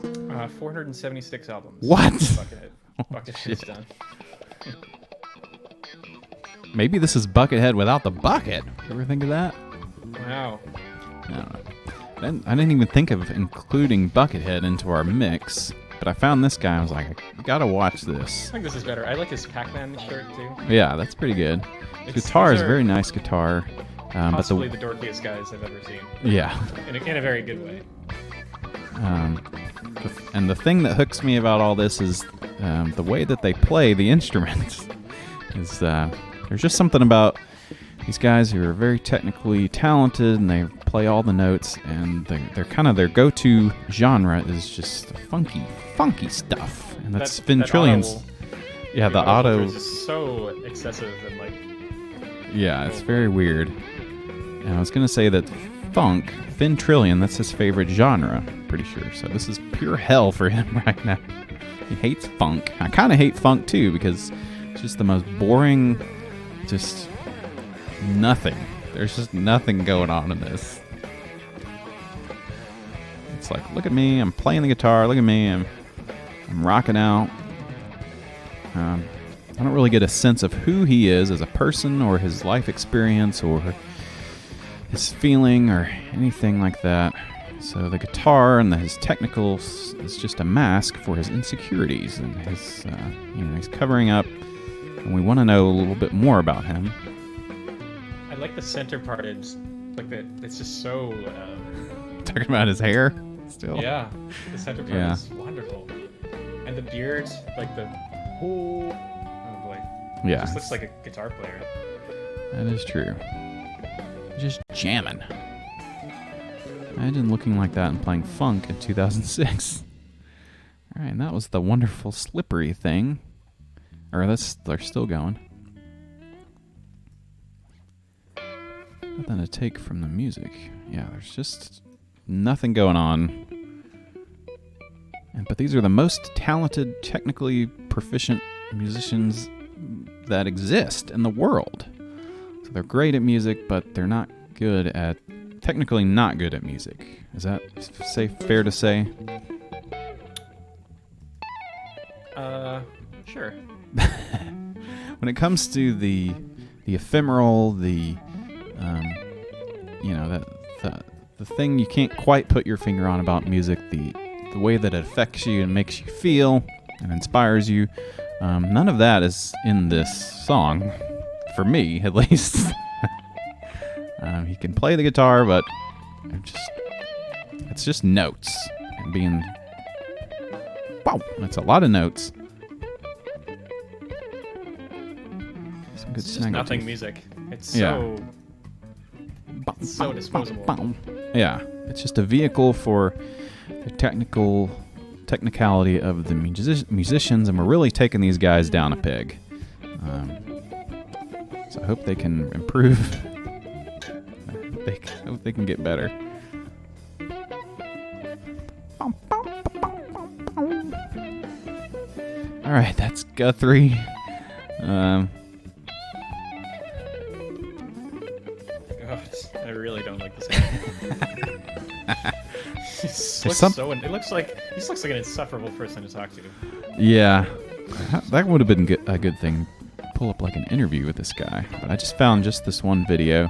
476 albums. What? Buckethead. Oh, Buckethead's done. Maybe this is Buckethead without the bucket. You ever think of that? Wow. I don't know. I didn't even think of including Buckethead into our mix, but I found this guy. I was like, I gotta watch this. I think this is better. I like his Pac-Man shirt too. Yeah, that's pretty good. His guitar is a very nice guitar. Possibly the dorkiest guys I've ever seen. Yeah. In a very good way. And the thing that hooks me about all this is the way that they play the instruments. There's just something about these guys who are very technically talented, and they play all the notes, and they're kind of their go-to genre is just funky stuff, and that's Ventrillion's. Yeah, the auto is just so excessive and like. Yeah, it's very weird. And I was gonna say that funk, Ventrillon, that's his favorite genre, pretty sure. So this is pure hell for him right now. He hates funk. I kind of hate funk too because it's just the most boring, just nothing. There's just nothing going on in this. It's like, look at me, I'm playing the guitar, look at me, I'm rocking out. I don't really get a sense of who he is as a person or his life experience or his feeling or anything like that. So the guitar and his technicals is just a mask for his insecurities and his, he's covering up, and we want to know a little bit more about him. I like the center part. It's like that. It's just so. Talking about his hair, still. Yeah, the center part is wonderful, and the beard, like the. Oh boy. Yeah. Just looks like a guitar player. That is true. Just jamming. Imagine looking like that and playing funk in 2006. All right, and that was the wonderful slippery thing. Or they're still going. Nothing to take from the music. Yeah, there's just nothing going on. But these are the most talented, technically proficient musicians that exist in the world. So they're great at music, but they're not good at, technically not good at music. Is that fair to say? Sure. When it comes to the ephemeral, the thing you can't quite put your finger on about music, the way that it affects you and makes you feel and inspires you, none of that is in this song, for me at least. He can play the guitar, but it's just notes and being. Wow, that's a lot of notes. Some good It's just nothing music. It's so disposable. Yeah, it's just a vehicle for the technicality of the musicians, and we're really taking these guys down a peg. So I hope they can improve. I hope they can get better. All right, that's Guthrie. God, I really don't like this guy. It looks like an insufferable person to talk to. Yeah, that would have been a good thing. Pull up like an interview with this guy, but I just found this one video.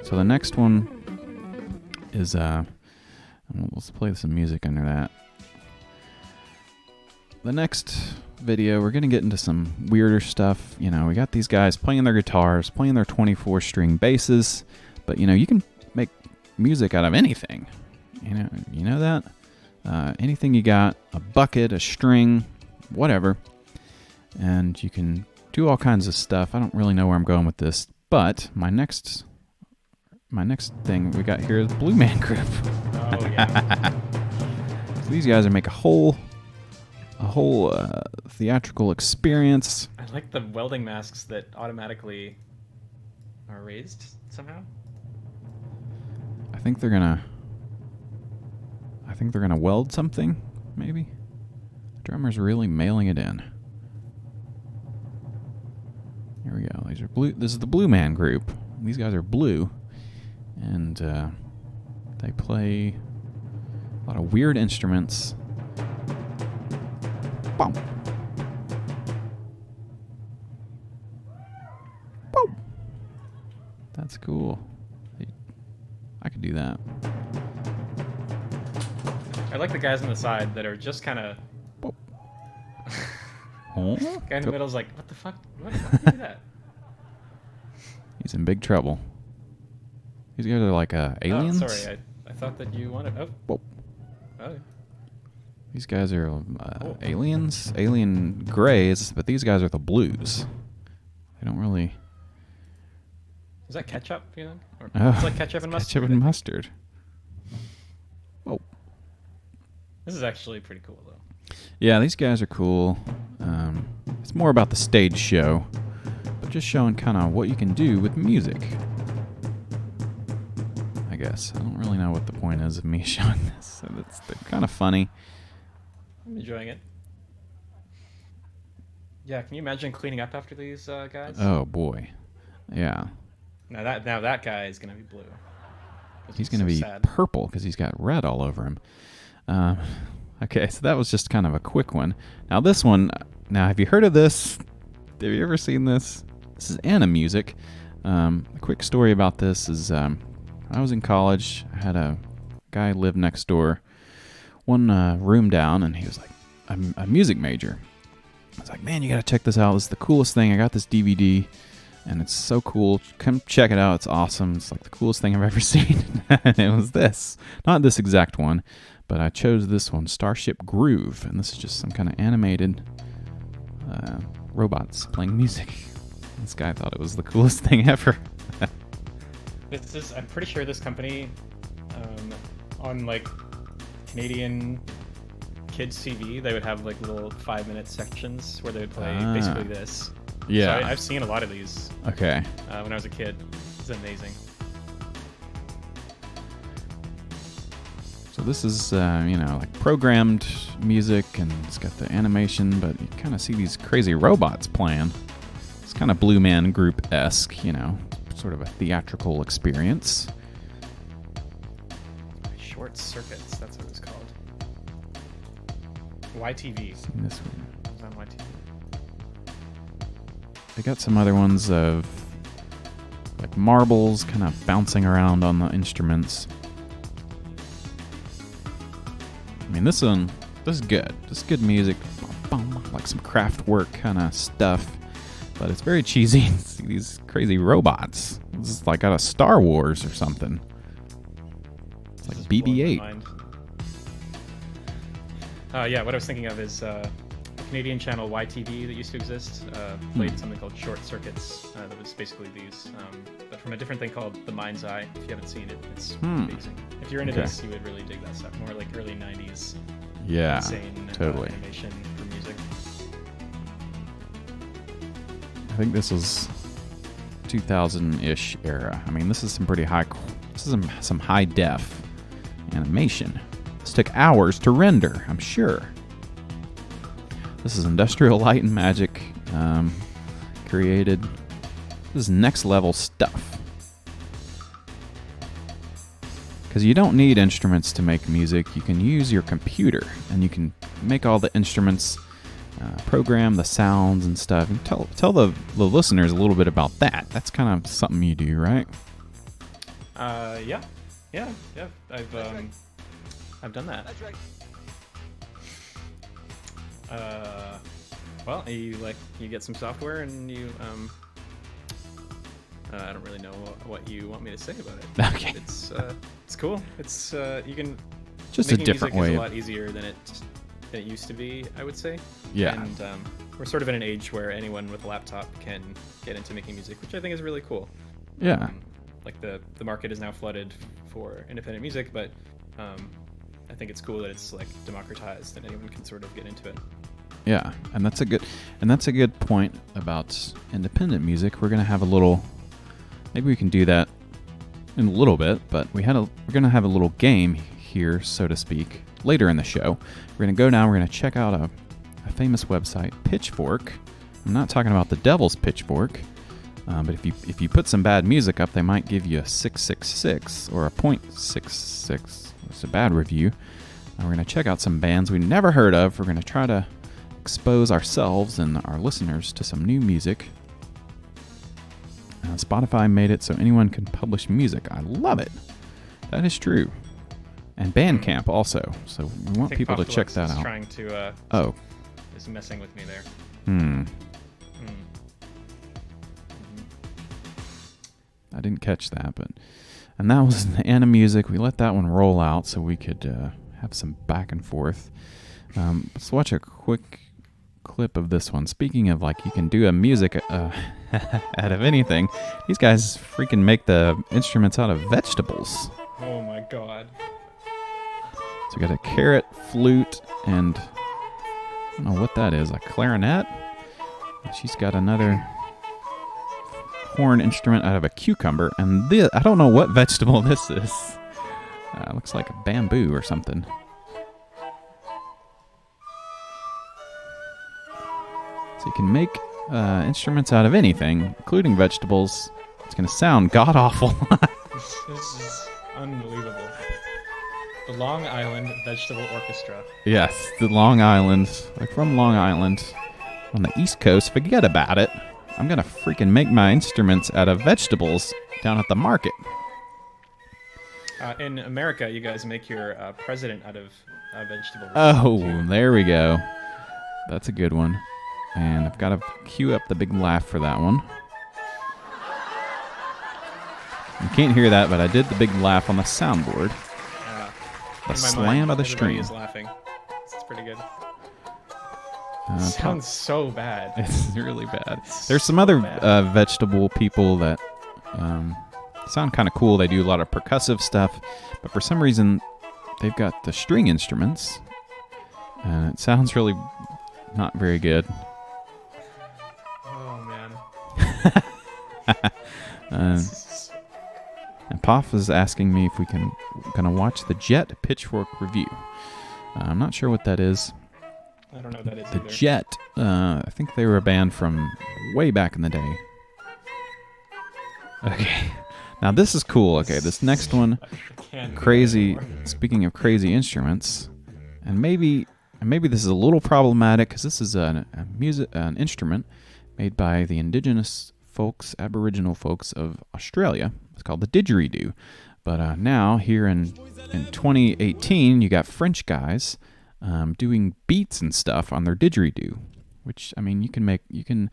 So the next one is let's play some music under that. The next video, we're gonna get into some weirder stuff. We got these guys playing their guitars, playing their 24-string basses, but you can make music out of anything. You know that? Anything you got, a bucket, a string, whatever. And you can do all kinds of stuff. I don't really know where I'm going with this, but my next thing we got here is Blue Man Group. Oh yeah. So these guys are make a whole theatrical experience. I like the welding masks that automatically are raised somehow. I think they're gonna weld something, maybe. The drummer's really mailing it in. Here we go. These are blue. This is the Blue Man Group. These guys are blue, and they play a lot of weird instruments. Boom. Boom. That's cool. I could do that. I like the guys on the side that are just kind of. Guy in the middle's like, what the fuck? What did you do that? He's in big trouble. These guys are like aliens. Oh, sorry, I thought that you wanted. Oh. Whoa. Oh. These guys are aliens, alien grays, but these guys are the blues. They don't really Is that ketchup? You think? Or Oh, it's like ketchup and mustard. Ketchup and mustard. Oh. This is actually pretty cool though. Yeah, these guys are cool. It's more about the stage show, but just showing kind of what you can do with music. I guess. I don't really know what the point is of me showing this. So they're kind of funny. I'm enjoying it. Yeah, can you imagine cleaning up after these guys? Oh boy. Yeah. Now that guy is gonna be blue. 'Cause He's going to so be sad. purple because he's got red all over him. Okay, so that was just kind of a quick one. Now this one, have you heard of this? Have you ever seen this? This is Anna music. A quick story about this is I was in college. I had a guy live next door, one room down, and he was like, I'm a music major. I was like, man, you got to check this out. This is the coolest thing. I got this DVD. And it's so cool. Come check it out. It's awesome. It's like the coolest thing I've ever seen. And it was this. Not this exact one, but I chose this one, Starship Groove. And this is just some kind of animated robots playing music. This guy thought it was the coolest thing ever. I'm pretty sure this company, on like Canadian kids TV, they would have like little 5-minute sections where they would play basically this. Yeah. So I've seen a lot of these. Okay. When I was a kid. It's amazing. So this is, like programmed music, and it's got the animation, but you kind of see these crazy robots playing. It's kind of Blue Man Group-esque, sort of a theatrical experience. Short Circuits, that's what it was called. YTV. Seen this one. It was on YTV. They got some other ones of like marbles kind of bouncing around on the instruments. I mean, this is good. This is good music. Like some craft work kind of stuff. But it's very cheesy. See these crazy robots. This is like out of Star Wars or something. It's like BB-8. Yeah, what I was thinking of is a Canadian channel YTV that used to exist played something called Short Circuits that was basically these, but from a different thing called The Mind's Eye. If you haven't seen it, it's amazing. If you're into this, you would really dig that stuff. More like early 90s. Yeah, insane, totally. Animation for music. I think this was 2000-ish era. I mean, this is some pretty this is some high def animation. This took hours to render, I'm sure. This is Industrial Light and Magic created. This is next level stuff. Because you don't need instruments to make music. You can use your computer and you can make all the instruments, program the sounds and stuff. And tell the listeners a little bit about that. That's kind of something you do, right? Yeah. I've done that. That's right. Well, you get some software and you I don't really know what you want me to say about it. Okay. It's cool. It's you can just a making different music way. is a lot easier than it used to be, I would say. Yeah. And we're sort of in an age where anyone with a laptop can get into making music, which I think is really cool. Yeah. Like the market is now flooded for independent music, but I think it's cool that it's like democratized and anyone can sort of get into it. Yeah, and that's a good point about independent music. We're gonna have a little. Maybe we can do that in a little bit, but we're gonna have a little game here, so to speak, later in the show. We're gonna go down. We're gonna check out a famous website, Pitchfork. I'm not talking about the devil's pitchfork, but if you put some bad music up, they might give you a 666 or a .66. It's a bad review. We're going to check out some bands we never heard of. We're going to try to expose ourselves and our listeners to some new music. Spotify made it so anyone can publish music. I love it. That is true. And Bandcamp also. So we want people to check that out. Trying to is messing with me there. I didn't catch that, and that was the Anna music. We let that one roll out so we could have some back and forth. Let's watch a quick clip of this one. Speaking of, like, you can do a music out of anything. These guys freaking make the instruments out of vegetables. Oh my god. So we got a carrot, flute, and I don't know what that is, a clarinet? She's got another horn instrument out of a cucumber, and this, I don't know what vegetable this is. Looks like a bamboo or something. So you can make instruments out of anything, including vegetables. It's going to sound god-awful. This is unbelievable. The Long Island Vegetable Orchestra. Yes, the Long Island. Like from Long Island on the East Coast. Forget about it. I'm going to freaking make my instruments out of vegetables down at the market. In America, you guys make your president out of vegetables. Oh, there we go. That's a good one. And I've got to cue up the big laugh for that one. You can't hear that, but I did the big laugh on the soundboard. The slam of the string. Everybody is laughing. It's pretty good. Sounds so bad. It's really bad. There's some other vegetable people that sound kind of cool. They do a lot of percussive stuff, but for some reason, they've got the string instruments, and it sounds really not very good. Oh man. And Poff is asking me if we can gonna watch the Jet Pitchfork review. I'm not sure what that is. I don't know what that is The either. Jet, I think they were a band from way back in the day. Okay, now this is cool. Okay, this next one, crazy. Speaking of crazy instruments, and maybe this is a little problematic because this is an instrument made by the indigenous folks, Aboriginal folks of Australia. It's called the didgeridoo. But now here in 2018, you got French guys doing beats and stuff on their didgeridoo, which, I mean, you can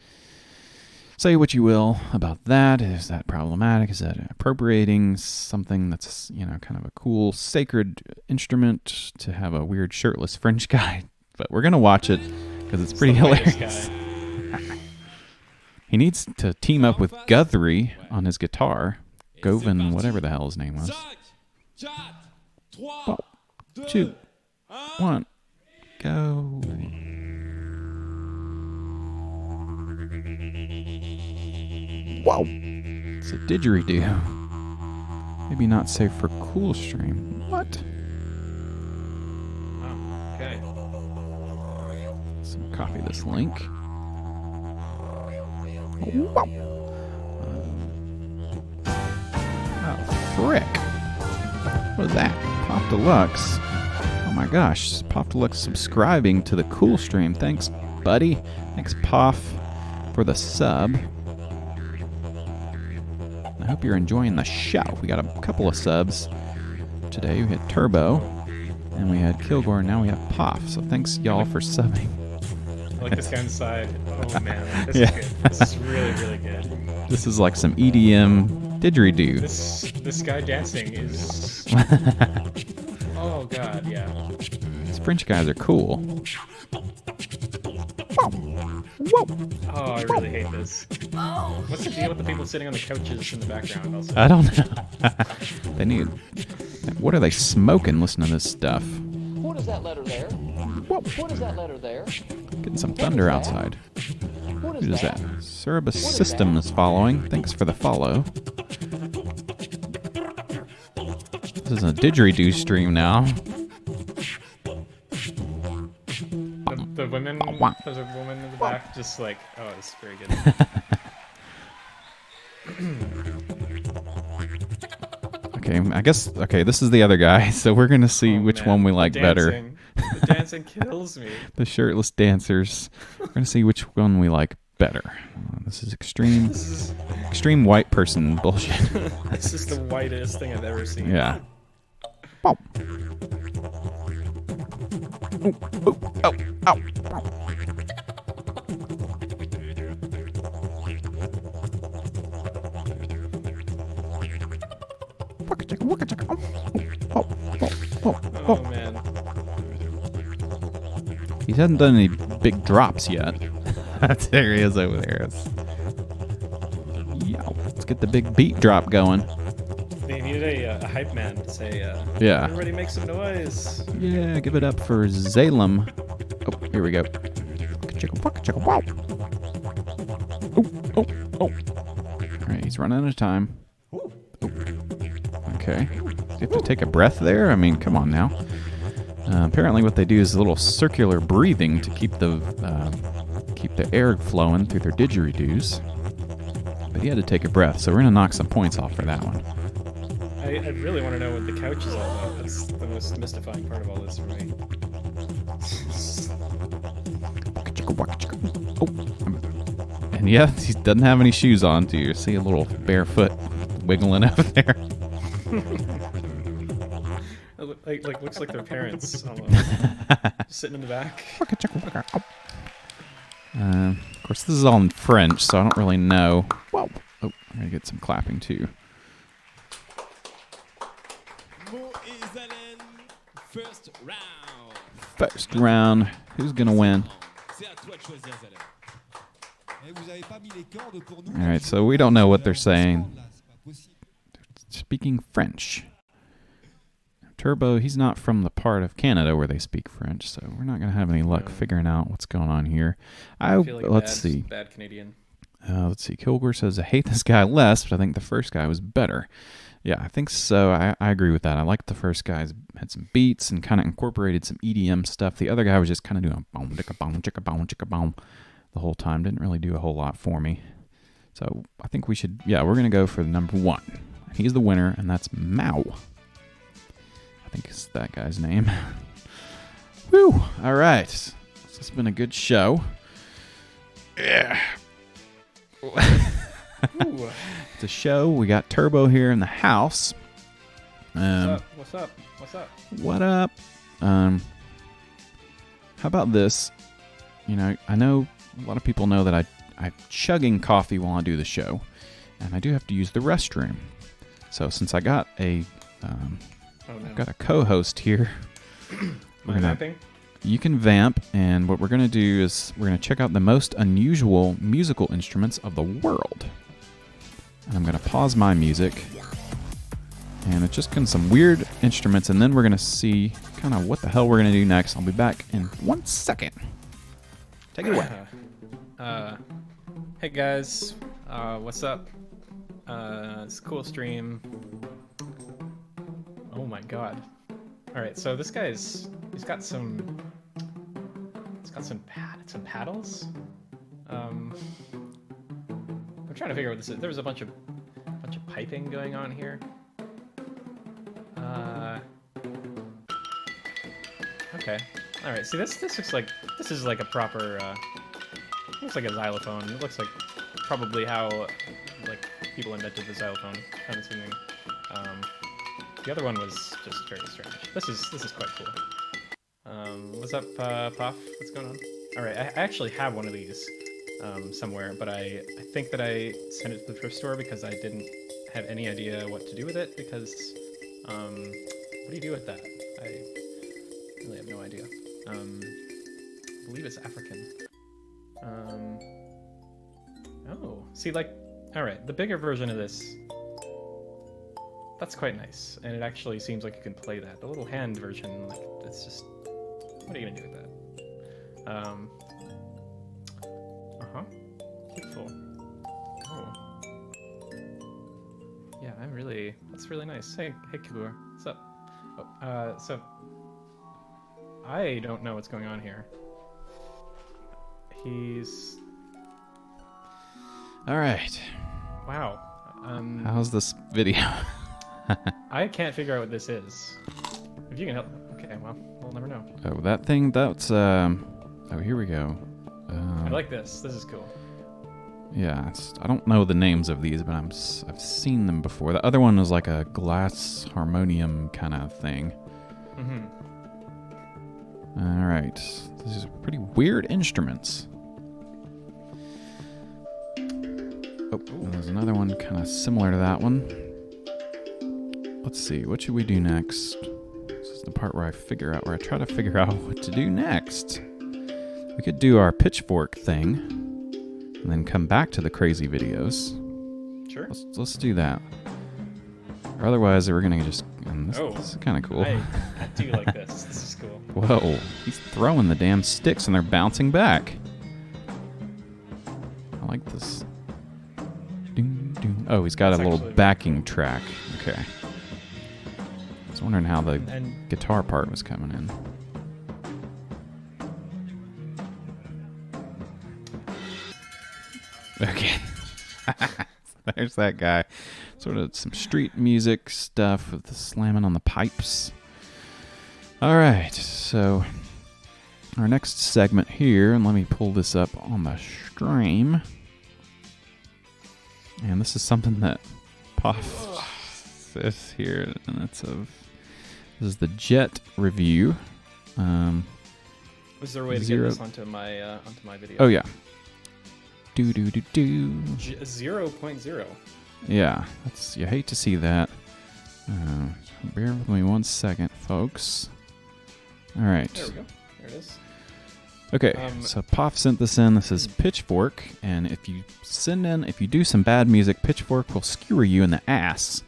say what you will about that. Is that problematic? Is that appropriating something that's, kind of a cool, sacred instrument to have a weird shirtless French guy? But we're going to watch it because it's pretty hilarious. He needs to team up with Guthrie on his guitar. Govin, whatever the hell his name was. 2, 1, go. Wow. It's a didgeridoo. Maybe not safe for cool stream. What? Okay. So copy this link. Wow. Oh, frick. What is that? Pop Deluxe. Oh my gosh. Pop Deluxe subscribing to the cool stream. Thanks, buddy. Thanks, Poff, for the sub. I hope you're enjoying the show. We got a couple of subs today. We had Turbo, and we had Kilgore, and now we have Poff. So thanks, y'all, for subbing. I like this guy on the side. Oh man, this is good. This is really, really good. This is like some EDM didgeridoo. This guy dancing is. Oh god, yeah. These French guys are cool. Whoa. Oh, I really hate this. What's the deal with the people sitting on the couches in the background? Also, I don't know. They need. What are they smoking? Listening to this stuff. What is that letter there? What is that letter there? Getting some thunder outside. What Who is that? Cerebus System is following. Thanks for the follow. This is a didgeridoo stream now. the women. There's a woman in the back, just like, oh, this is very good. Okay, I guess. Okay, this is the other guy. So we're gonna see which one we like better. The dancing kills me. The shirtless dancers. We're gonna see which one we like better. This is extreme white person bullshit. This is the whitest thing I've ever seen. Yeah. Oh. Oh. Oh. Oh man. He hasn't done any big drops yet. There he is over there. Yeah, let's get the big beat drop going. They needed a hype man to say, Yeah. everybody make some noise. Yeah, give it up for Zalem. Oh, here we go. Wow. Oh. All right, he's running out of time. Oh. Okay. Do you have to take a breath there? I mean, come on now. Apparently what they do is a little circular breathing to keep the air flowing through their didgeridoos. But he had to take a breath, so we're going to knock some points off for that one. I really want to know what the couch is all about. That's the most mystifying part of all this for me. Oh. And yeah, he doesn't have any shoes on, so you see a little bare foot wiggling over there. Like looks like their parents almost. Just sitting in the back. Of course, this is all in French, so I don't really know. Whoa. Oh, I'm going to get some clapping, too. First round. Who's going to win? All right, so we don't know what they're saying. They're speaking French. Turbo, he's not from the part of Canada where they speak French, so we're not going to have any luck figuring out what's going on here. I feel like let's see. Bad Canadian. Let's see. Kilgore says, I hate this guy less, but I think the first guy was better. Yeah, I think so. I agree with that. I liked the first guy. Had some beats and kind of incorporated some EDM stuff. The other guy was just kind of doing boom, chicka, boom, chicka, boom, chicka, boom the whole time. Didn't really do a whole lot for me. So I think we should, we're going to go for the number one. He's the winner, and that's Mao. I think it's that guy's name. Whew. All right. So it's been a good show. Yeah. It's a show. We got Turbo here in the house. What's up? What up? How about this? You know, I know a lot of people know that I'm chugging coffee while I do the show, and I do have to use the restroom. So since I got I've got a co-host here. You can vamp, and what we're going to do is we're going to check out the most unusual musical instruments of the world. And I'm going to pause my music, and it's just kind of some weird instruments, and then we're going to see kind of what the hell we're going to do next. I'll be back in 1 second. Take it away. Hey guys, what's up? It's a cool stream. Oh my god. Alright, so this guy's he's got some paddles. I'm trying to figure out what this is. There was a bunch of piping going on here. Okay. Alright, see this looks like this is like a proper looks like a xylophone. It looks like probably how like people invented the xylophone kind of thing. The other one was just very strange. This is quite cool. What's up, Puff? What's going on? Alright, I actually have one of these somewhere, but I think that I sent it to the thrift store because I didn't have any idea what to do with it because what do you do with that? I really have no idea. I believe it's African. Oh, see, like, alright, the bigger version of this, that's quite nice, and it actually seems like you can play that. The little hand version, like, it's just, what are you gonna do with that? Beautiful. Oh. Yeah, that's really nice. Hey Kilgore, what's up? Oh, so, I don't know what's going on here. He's... Alright. Wow. How's this video? I can't figure out what this is. If you can help... Okay, well, we'll never know. Oh, that thing, that's, oh, here we go. I like this. This is cool. Yeah, I don't know the names of these, but I've seen them before. The other one was like a glass harmonium kind of thing. Mm-hmm. All right. These are pretty weird instruments. Oh, there's another one kind of similar to that one. Let's see. What should we do next? This is the part where I try to figure out what to do next. We could do our Pitchfork thing and then come back to the crazy videos. Sure. Let's do that. Or otherwise, we're going to just... This is kind of cool. I do like this. This is cool. Whoa. He's throwing the damn sticks and they're bouncing back. I like this. Doom, doom. Oh, he's got That's a little actually backing track. Okay. I was wondering how the And guitar part was coming in. Okay. There's that guy. Sort of some street music stuff with the slamming on the pipes. All right, so our next segment here, and let me pull this up on the stream. And this is something that Puff says here, and this is the Jet review. was there a way to get this onto my video? Oh yeah. Do. 0.0. Yeah, you hate to see that. Bear with me 1 second, folks. All right. There we go. There it is. Okay, so Poff sent this in. This is Pitchfork, and if you do some bad music, Pitchfork will skewer you in the ass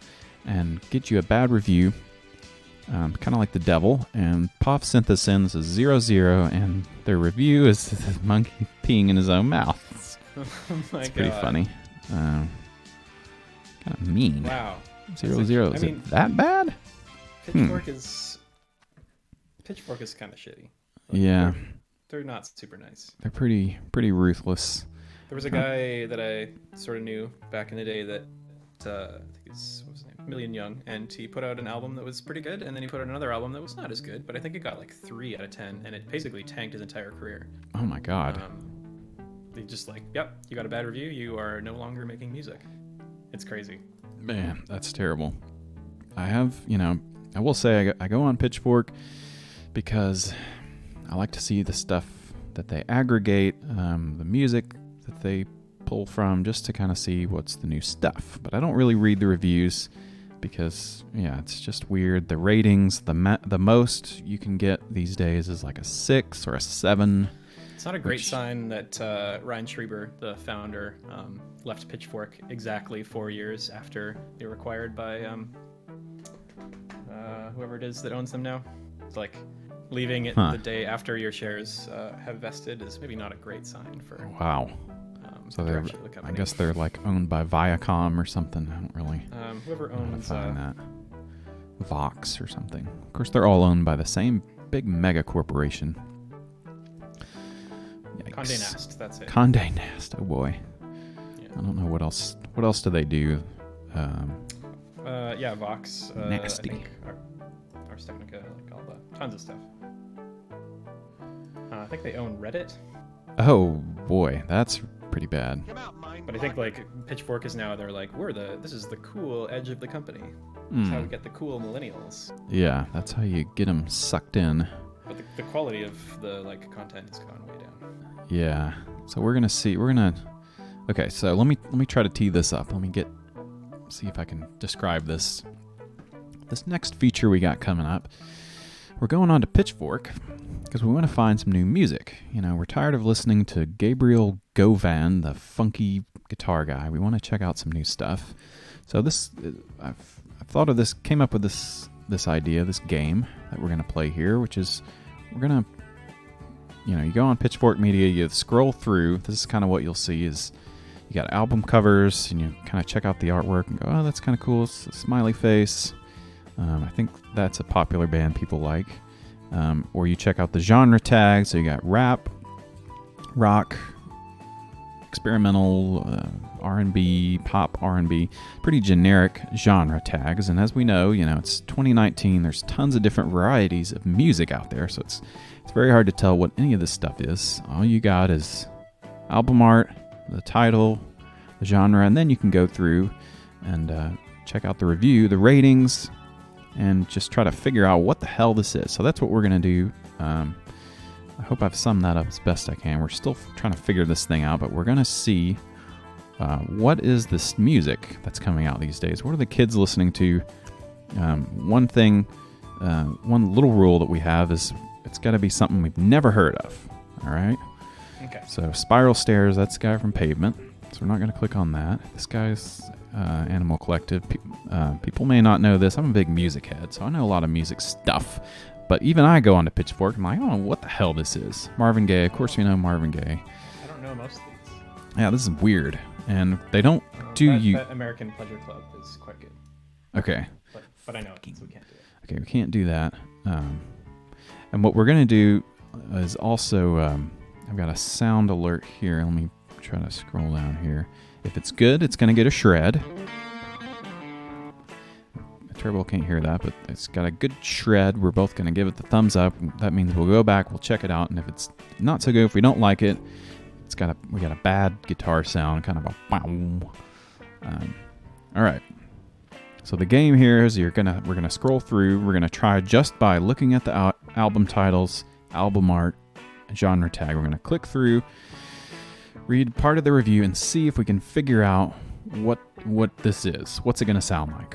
and get you a bad review, kind of like the devil. And Poff sent this in. This is 00, and their review is the monkey peeing in his own mouth. Oh my It's God. pretty funny. Kind of mean. Wow. 00. Is I mean, it that bad? Pitchfork is kind of shitty. Like, Yeah. They're not super nice. They're pretty ruthless. There was a guy that I sort of knew back in the day that I think it's what was his name, Million Young, and he put out an album that was pretty good, and then he put out another album that was not as good, but I think it got like 3 out of 10, and it basically tanked his entire career. Oh my God. They just like, yep, you got a bad review, you are no longer making music. It's crazy. Man, that's terrible. I will say I go on Pitchfork because I like to see the stuff that they aggregate, the music that they pull from, just to kind of see what's the new stuff. But I don't really read the reviews because, yeah, it's just weird. The ratings, the most you can get these days is like a 6 or a 7. It's not a great sign that Ryan Schreiber, the founder, left Pitchfork exactly 4 years after they were acquired by whoever it is that owns them now. It's like leaving it the day after your shares have vested is maybe not a great sign for. Wow. So the direction of the I company. guess they're like owned by Viacom or something. I don't really whoever know how to owns find that. Vox or something. Of course, they're all owned by the same big mega corporation. Yikes. Condé Nast. That's it. Condé Nast. Oh boy. Yeah. I don't know what else. What else do they do? Yeah, Vox. Nasty. I think Ars Technica, like all the tons of stuff. I think they own Reddit. Oh boy, that's pretty bad. Come out, mind But I think like Pitchfork is now they're like this is the cool edge of the company. Hmm. That's how we get the cool millennials. Yeah, that's how you get them sucked in. But the quality of the like content has gone way down. Yeah. So we're gonna see. Okay. So let me try to tee this up. See if I can describe this. This next feature we got coming up. We're going on to Pitchfork because we want to find some new music. We're tired of listening to Gabriel Govan, the funky guitar guy. We want to check out some new stuff. So I've thought of this, came up with this idea, this game that we're going to play here, which is we're going to, you go on Pitchfork Media, you scroll through. This is kind of what you'll see is you got album covers, and you kind of check out the artwork and go, oh, that's kind of cool. It's a smiley face. I think that's a popular band people like. Or you check out the genre tags. So you got rap, rock, experimental, R&B, pop R&B, pretty generic genre tags. And as we know, it's 2019. There's tons of different varieties of music out there. So it's very hard to tell what any of this stuff is. All you got is album art, the title, the genre, and then you can go through and check out the review, the ratings, and just try to figure out what the hell this is. So that's what we're going to do. I hope I've summed that up as best I can. We're still trying to figure this thing out, but we're going to see what is this music that's coming out these days. What are the kids listening to? One little rule that we have is it's got to be something we've never heard of. All right? Okay. So Spiral Stairs, that's the guy from Pavement. So we're not going to click on that. This guy's Animal Collective. People may not know this. I'm a big music head, so I know a lot of music stuff. But even I go onto Pitchfork. I'm like, I don't know what the hell this is. Marvin Gaye. Of course, we know Marvin Gaye. I don't know most of these. Yeah, this is weird. And they don't That American Pleasure Club is quite good. Okay. But I know it, so we can't do it. Okay, we can't do that. And what we're going to do is also, I've got a sound alert here. Let me try to scroll down here. If it's good, it's going to get a shred. Turbo can't hear that, but it's got a good shred. We're both going to give it the thumbs up. That means we'll go back, we'll check it out, and if it's not so good, if we don't like it, we got a bad guitar sound, kind of a bow. All right. So the game here is we're gonna scroll through. We're gonna try just by looking at the album titles, album art, genre tag. We're gonna click through, read part of the review, and see if we can figure out what this is. What's it gonna sound like?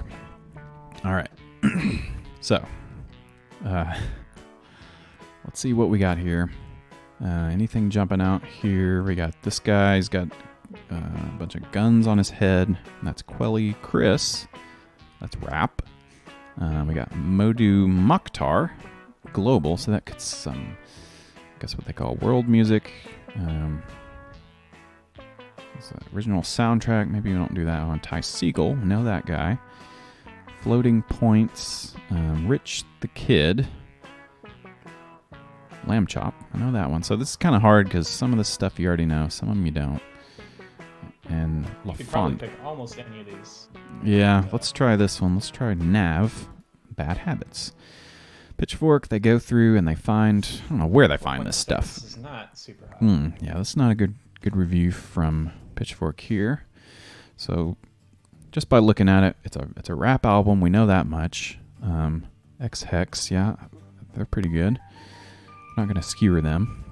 All right. So, let's see what we got here. Anything jumping out here? We got this guy. He's got a bunch of guns on his head. And that's Quelly Chris. That's rap. We got Modu Mokhtar, global. So that gets some, I guess what they call world music. It's the original soundtrack. Maybe we don't do that one. Ty Siegel, know that guy. Floating Points, Rich the Kid. Lamb Chop, I know that one. So this is kind of hard because some of the stuff you already know, some of them you don't. And You could probably pick almost any of these. Yeah, let's try this one. Let's try Nav, Bad Habits. Pitchfork, they go through and they find, I don't know where they find this stuff. This is not super hot. Yeah, that's not a good review from Pitchfork here. So just by looking at it, it's a rap album. We know that much. X-Hex, yeah, they're pretty good. Not going to skewer them.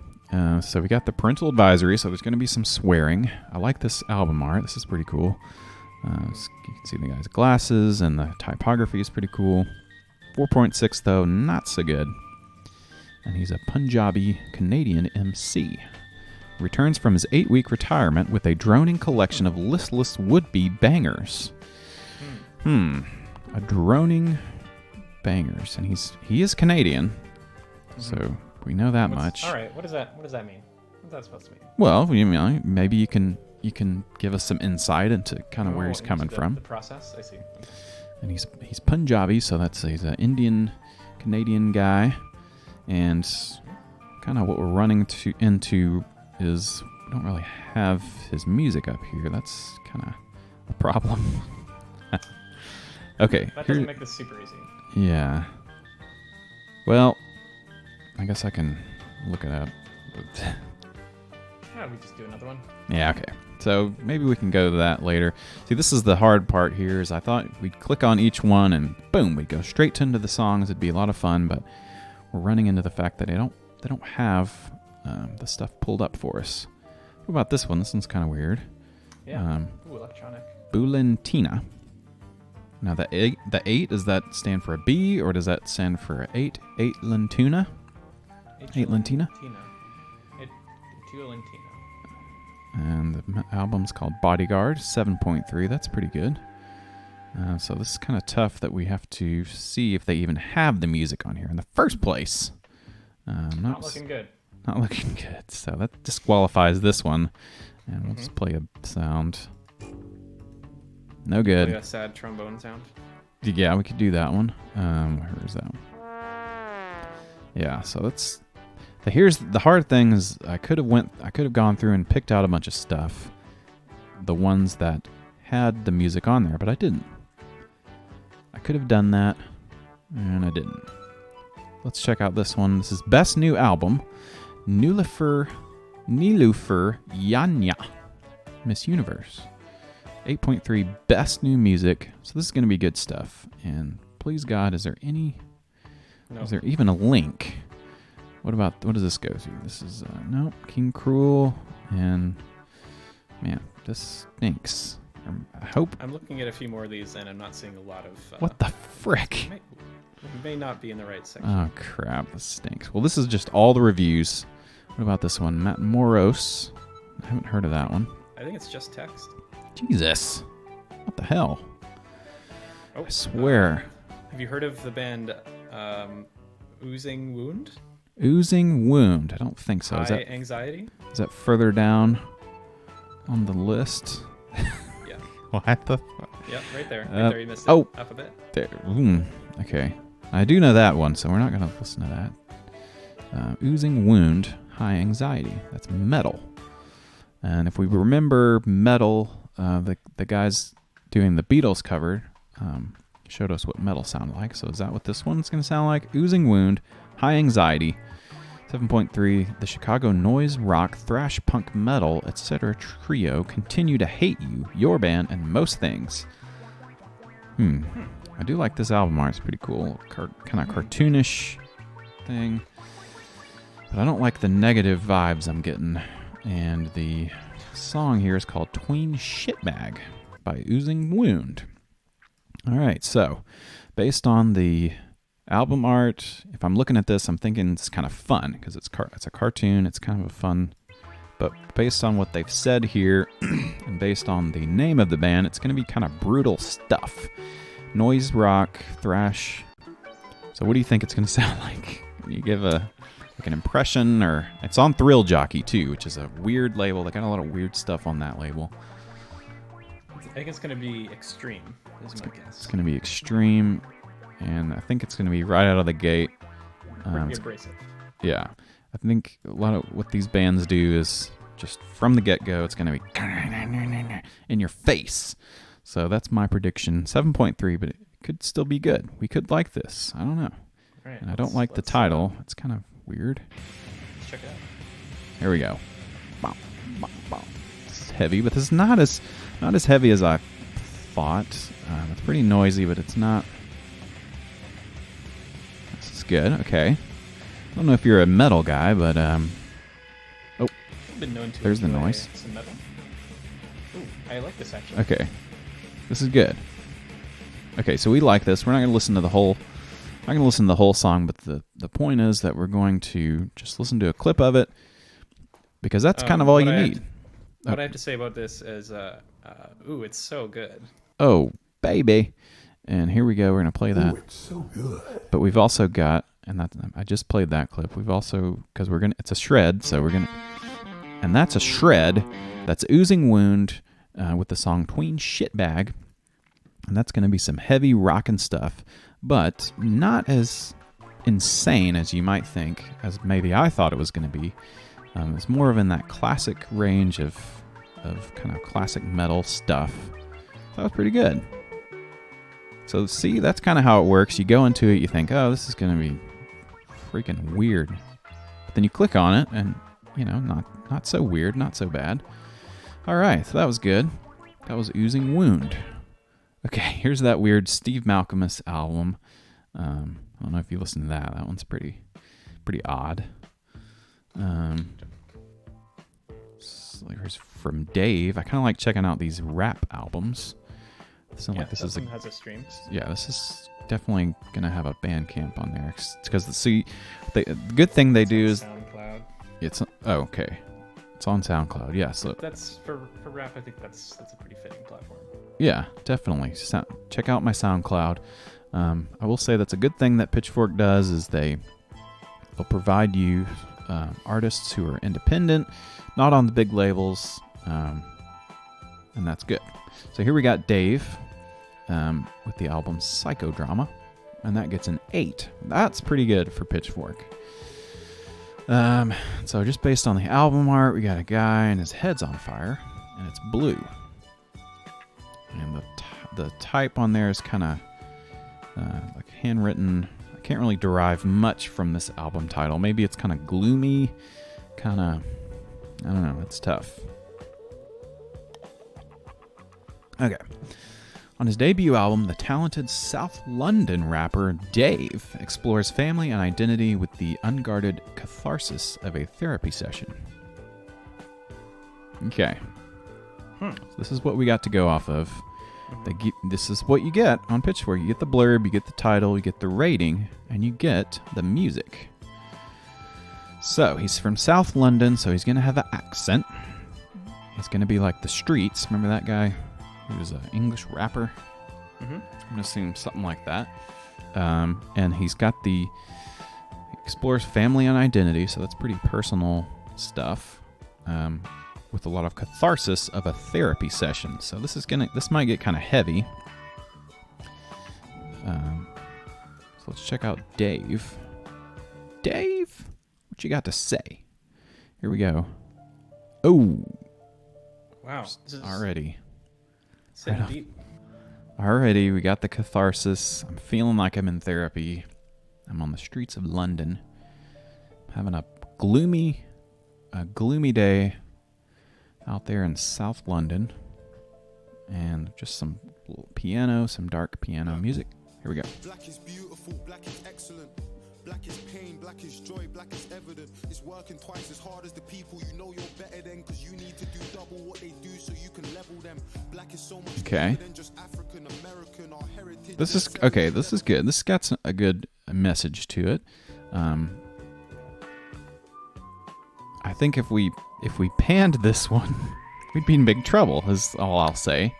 So we got the parental advisory, so there's going to be some swearing. I like this album art. This is pretty cool. You can see the guy's glasses, and the typography is pretty cool. 4.6, though, not so good. And he's a Punjabi Canadian MC. Returns from his 8-week retirement with a droning collection of listless would-be bangers. A droning bangers. And he is Canadian, so we know that much. All right, what does that mean? What's that supposed to mean? Well, you know, maybe you can give us some insight into kind of where he's coming from. The process, I see. Okay. And he's Punjabi, so he's an Indian Canadian guy, and kind of what we're running into is we don't really have his music up here. That's kind of a problem. Okay. That doesn't make this super easy. Yeah. Well, I guess I can look it up. Yeah, we just do another one. Yeah, okay. So maybe we can go to that later. See, this is the hard part here, is I thought we'd click on each one and boom, we'd go straight into the songs. It'd be a lot of fun, but we're running into the fact that they don't have the stuff pulled up for us. What about this one? This one's kind of weird. Yeah. Electronic. Bulentina. Now the 8, does that stand for a B or does that stand for 8? 8 Lentuna? 8 Lentina? 8 Lentina. And the album's called Bodyguard, 7.3. That's pretty good. So this is kind of tough that we have to see if they even have the music on here in the first place. Not looking good. Not looking good. So that disqualifies this one. And we'll just play a sound. No good. Play a sad trombone sound. Yeah, we could do that one. Where is that one? Yeah, so that's... Here's the hard thing is I could have gone through and picked out a bunch of stuff, the ones that had the music on there, but I didn't. I could have done that, and I didn't. Let's check out this one. This is Best New Album, Nilufer Yanya, Miss Universe. 8.3 Best New Music. So this is going to be good stuff. And please God, is there even a link? What does this go to? This is, no, King Cruel, and, man, this stinks. I hope... I'm looking at a few more of these, and I'm not seeing a lot of... what the frick? We may not be in the right section. Oh, crap, this stinks. Well, this is just all the reviews. What about this one? Matt Moros. I haven't heard of that one. I think it's just text. Jesus. What the hell? Oh, I swear. Have you heard of the band Oozing Wound? Oozing Wound. I don't think so. High Anxiety? Is that further down on the list? Yeah. What the fuck? Yep, right there. Right there, you missed it. oh. Up a bit. There. Okay. I do know that one, so we're not going to listen to that. Oozing Wound, High Anxiety. That's metal. And if we remember metal, the guys doing the Beatles cover showed us what metal sounded like. So is that what this one's going to sound like? Oozing Wound, High Anxiety. 7.3, the Chicago noise, rock, thrash, punk, metal, etc. trio continue to hate you, your band, and most things. I do like this album art. It's pretty cool. Kind of cartoonish thing. But I don't like the negative vibes I'm getting. And the song here is called Tween Shitbag by Oozing Wound. All right, so based on the album art, if I'm looking at this, I'm thinking it's kind of fun because it's a cartoon. It's kind of a fun. But based on what they've said here and based on the name of the band, it's going to be kind of brutal stuff. Noise rock, thrash. So what do you think it's going to sound like? Can you give an impression? Or it's on Thrill Jockey too, which is a weird label. They got a lot of weird stuff on that label. I think it's going to be extreme, is my guess. It's going to be extreme, and I think it's going to be right out of the gate. Pretty abrasive. Yeah. I think a lot of what these bands do is just from the get-go, it's going to be in your face. So that's my prediction. 7.3, but it could still be good. We could like this. I don't know. Right, and I don't like the title. It's kind of weird. Let's check it out. Here we go. Bom, bom, bom. It's heavy, but it's not as heavy as I thought. It's pretty noisy, but it's not. This is good. Okay. I don't know if you're a metal guy, but I've been known to there's the enjoy noise. some metal. Ooh, I like this actually. Okay. This is good. Okay, so we like this. We're not going to listen to the whole. I'm not going to listen to the whole song, but the point is that we're going to just listen to a clip of it because that's kind of all you need. What I have to say about this is, ooh, it's so good. Oh, baby. And here we go. We're going to play that. Ooh, it's so good. But we've also got, and I just played that clip. We've also, because it's a shred, so we're going to, and that's a shred. That's Oozing Wound with the song Tween Shitbag. And that's going to be some heavy rockin' stuff, but not as insane as you might think, as maybe I thought it was going to be. It's more of in that classic range of kind of classic metal stuff. That was pretty good. So see, that's kind of how it works. You go into it, you think, oh, this is going to be freaking weird. But then you click on it, and, not so weird, not so bad. All right, so that was good. That was Oozing Wound. Okay, here's that weird Steve Malkmus album. I don't know if you listen to that. That one's pretty odd. So here's from Dave. I kind of like checking out these rap albums. This one has a stream. Yeah, this is definitely gonna have a Bandcamp on there. It's because the good thing they do is SoundCloud. Okay. It's on SoundCloud. Yeah, so That's for rap. I think that's a pretty fitting platform. yeah, definitely. Check out my SoundCloud. I will say that's a good thing that Pitchfork does is they'll provide you artists who are independent, not on the big labels, and that's good. So here we got Dave with the album Psychodrama, and that gets an 8. That's pretty good for Pitchfork. So just based on the album art, we got a guy and his head's on fire, and it's blue. And the type on there is kind of like handwritten. I can't really derive much from this album title. Maybe it's kind of gloomy, I don't know, it's tough. Okay. On his debut album, the talented South London rapper Dave explores family and identity with the unguarded catharsis of a therapy session. Okay. So this is what we got to go off of. This is what you get on Pitchfork. You get the blurb, you get the title, you get the rating, and you get the music. So he's from South London, so he's gonna have an accent. He's gonna be like the Streets. Remember that guy? He was an English rapper. Mm-hmm. I'm gonna assume something like that. And he's got the explores family and identity, so that's pretty personal stuff. With a lot of catharsis of a therapy session. So this might get kind of heavy. So let's check out Dave. Dave, what you got to say? Here we go. Oh, Wow. This is already. sitting Right deep. Already, we got the catharsis. I'm feeling like I'm in therapy. I'm on the streets of London, having a gloomy day out there in South London, and just some piano, some dark piano music. Here we go. Black is beautiful, black is excellent. Black is pain, black is joy, black is evident. It's working twice as hard as the people you know you're better than, because you need to do double what they do so you can level them. Black is so much Okay. more than just African American. Our heritage. This is okay. This is good. This has got a good message to it. I think if we panned this one, we'd be in big trouble. Is all I'll say.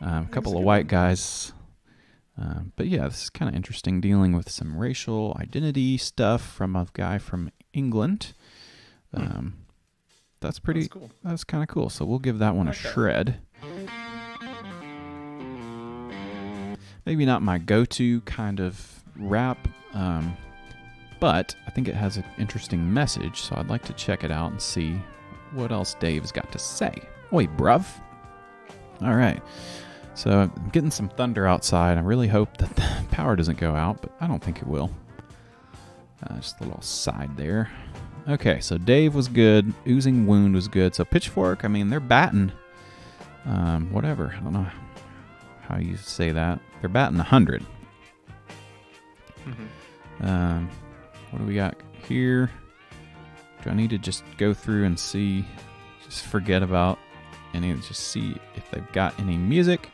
A couple of white guys. But yeah, this is kind of interesting, dealing with some racial identity stuff from a guy from England. That's pretty. That's cool. That's kind of cool. So we'll give that one a Okay. shred. Maybe not my go-to kind of rap, but I think it has an interesting message, so I'd like to check it out and see what else Dave's got to say. Oi, bruv. All right. So I'm getting some thunder outside. I really hope that the power doesn't go out, but I don't think it will. Just a little side there. Okay, so Dave was good. Oozing Wound was good. So Pitchfork, I mean, they're batting. Whatever. I don't know how you say that. They're batting 100. Mm-hmm. What do we got here? Do I need to just go through and see, just forget about any, just see if they've got any music?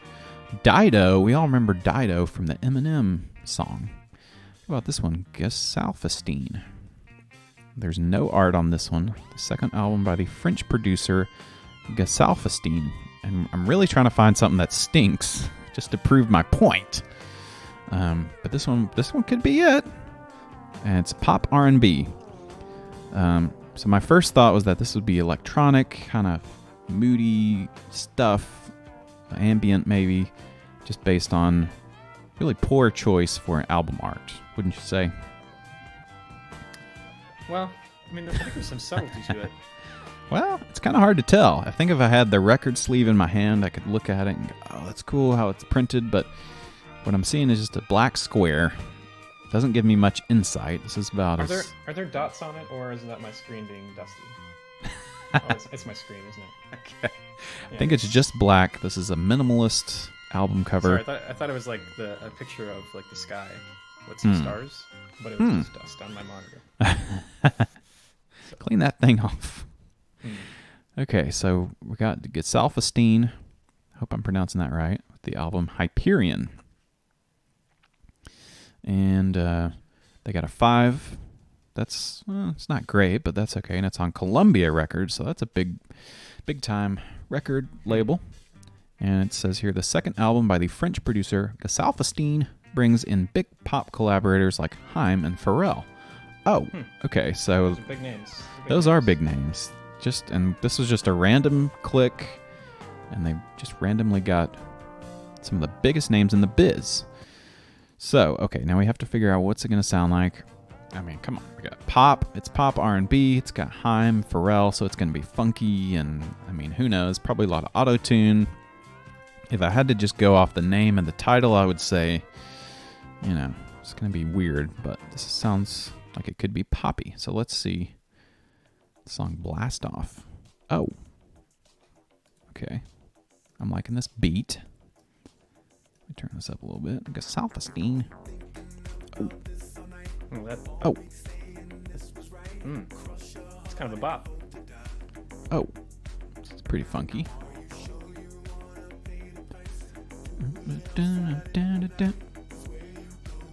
Dido, we all remember Dido from the Eminem song. What about this one? Gesalfestein. There's no art on this one. The second album by the French producer Gesalfestein. And I'm really trying to find something that stinks, just to prove my point. But this one could be it. And it's pop R&B. So my first thought was that this would be electronic, kind of moody stuff, ambient maybe, just based on really poor choice for album art, wouldn't you say? Well, I mean, I think there's some subtlety to it. Well, it's kind of hard to tell. I think if I had the record sleeve in my hand, I could look at it and go, oh, that's cool how it's printed, but what I'm seeing is just a black square. Doesn't give me much insight. This is about Are there dots on it, or is that my screen being dusty? Oh, it's my screen, isn't it? Okay. Yeah. I think it's just black. This is a minimalist album cover. Sorry, I thought it was like a picture of like the sky with some stars, but it was just dust on my monitor. Clean that thing off. Hmm. Okay, so we got Gesalfestein. Hope I'm pronouncing that right. With the album Hyperion. And they got a 5. That's it's not great, but that's okay. And it's on Columbia Records, so that's a big time record label. And it says here, the second album by the French producer Gesalfestein brings in big pop collaborators like Haim and Pharrell. Oh, okay. So Those are big names. those are big names. And this was just a random click, and they just randomly got some of the biggest names in the biz. So, okay, now we have to figure out what's it going to sound like. I mean, come on. We got pop. It's pop R&B. It's got Haim, Pharrell, so it's going to be funky, and, I mean, who knows? Probably a lot of auto-tune. If I had to just go off the name and the title, I would say, you know, it's going to be weird, but this sounds like it could be poppy. So let's see. The song Blast Off. Oh. Okay. I'm liking this beat. Let me turn this up a little bit. Gesalfestein. Oh. Oh. It's kind of a bop. Oh. It's pretty funky.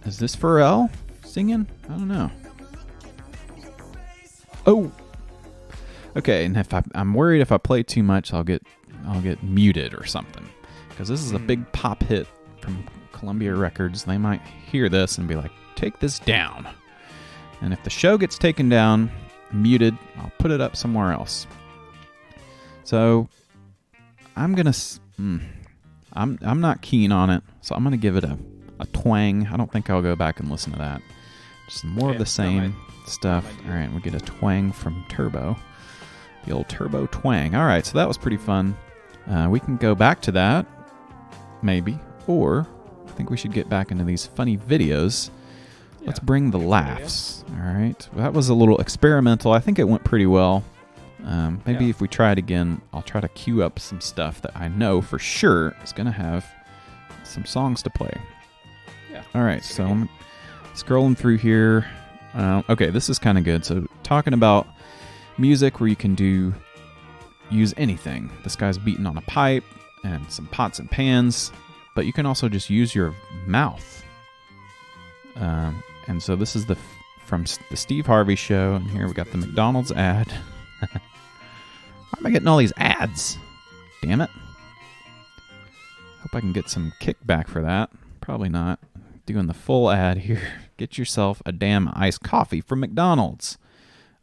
Is this Pharrell singing? I don't know. Oh. Okay, and if I'm worried if I play too much, I'll get muted or something, because this is a big pop hit from Columbia Records. They might hear this and be like, "Take this down." And if the show gets taken down, muted, I'll put it up somewhere else. So I'm gonna. I'm not keen on it, so I'm gonna give it a twang. I don't think I'll go back and listen to that. Just more of the same stuff. All right, we get a twang from Turbo. The old Turbo twang. All right, so that was pretty fun. We can go back to that, maybe, or I think we should get back into these funny videos. Let's bring the laughs. All right, well, that was a little experimental. I think it went pretty well. Maybe if we try it again, I'll try to queue up some stuff that I know for sure is going to have some songs to play. Yeah. All right, so I'm scrolling through here. Okay, this is kind of good. So talking about music where you can use anything. This guy's beating on a pipe and some pots and pans, but you can also just use your mouth. And so this is from the Steve Harvey Show, and here we got the McDonald's ad. Why am I getting all these ads? Damn it. Hope I can get some kickback for that. Probably not. Doing the full ad here. Get yourself a damn iced coffee from McDonald's.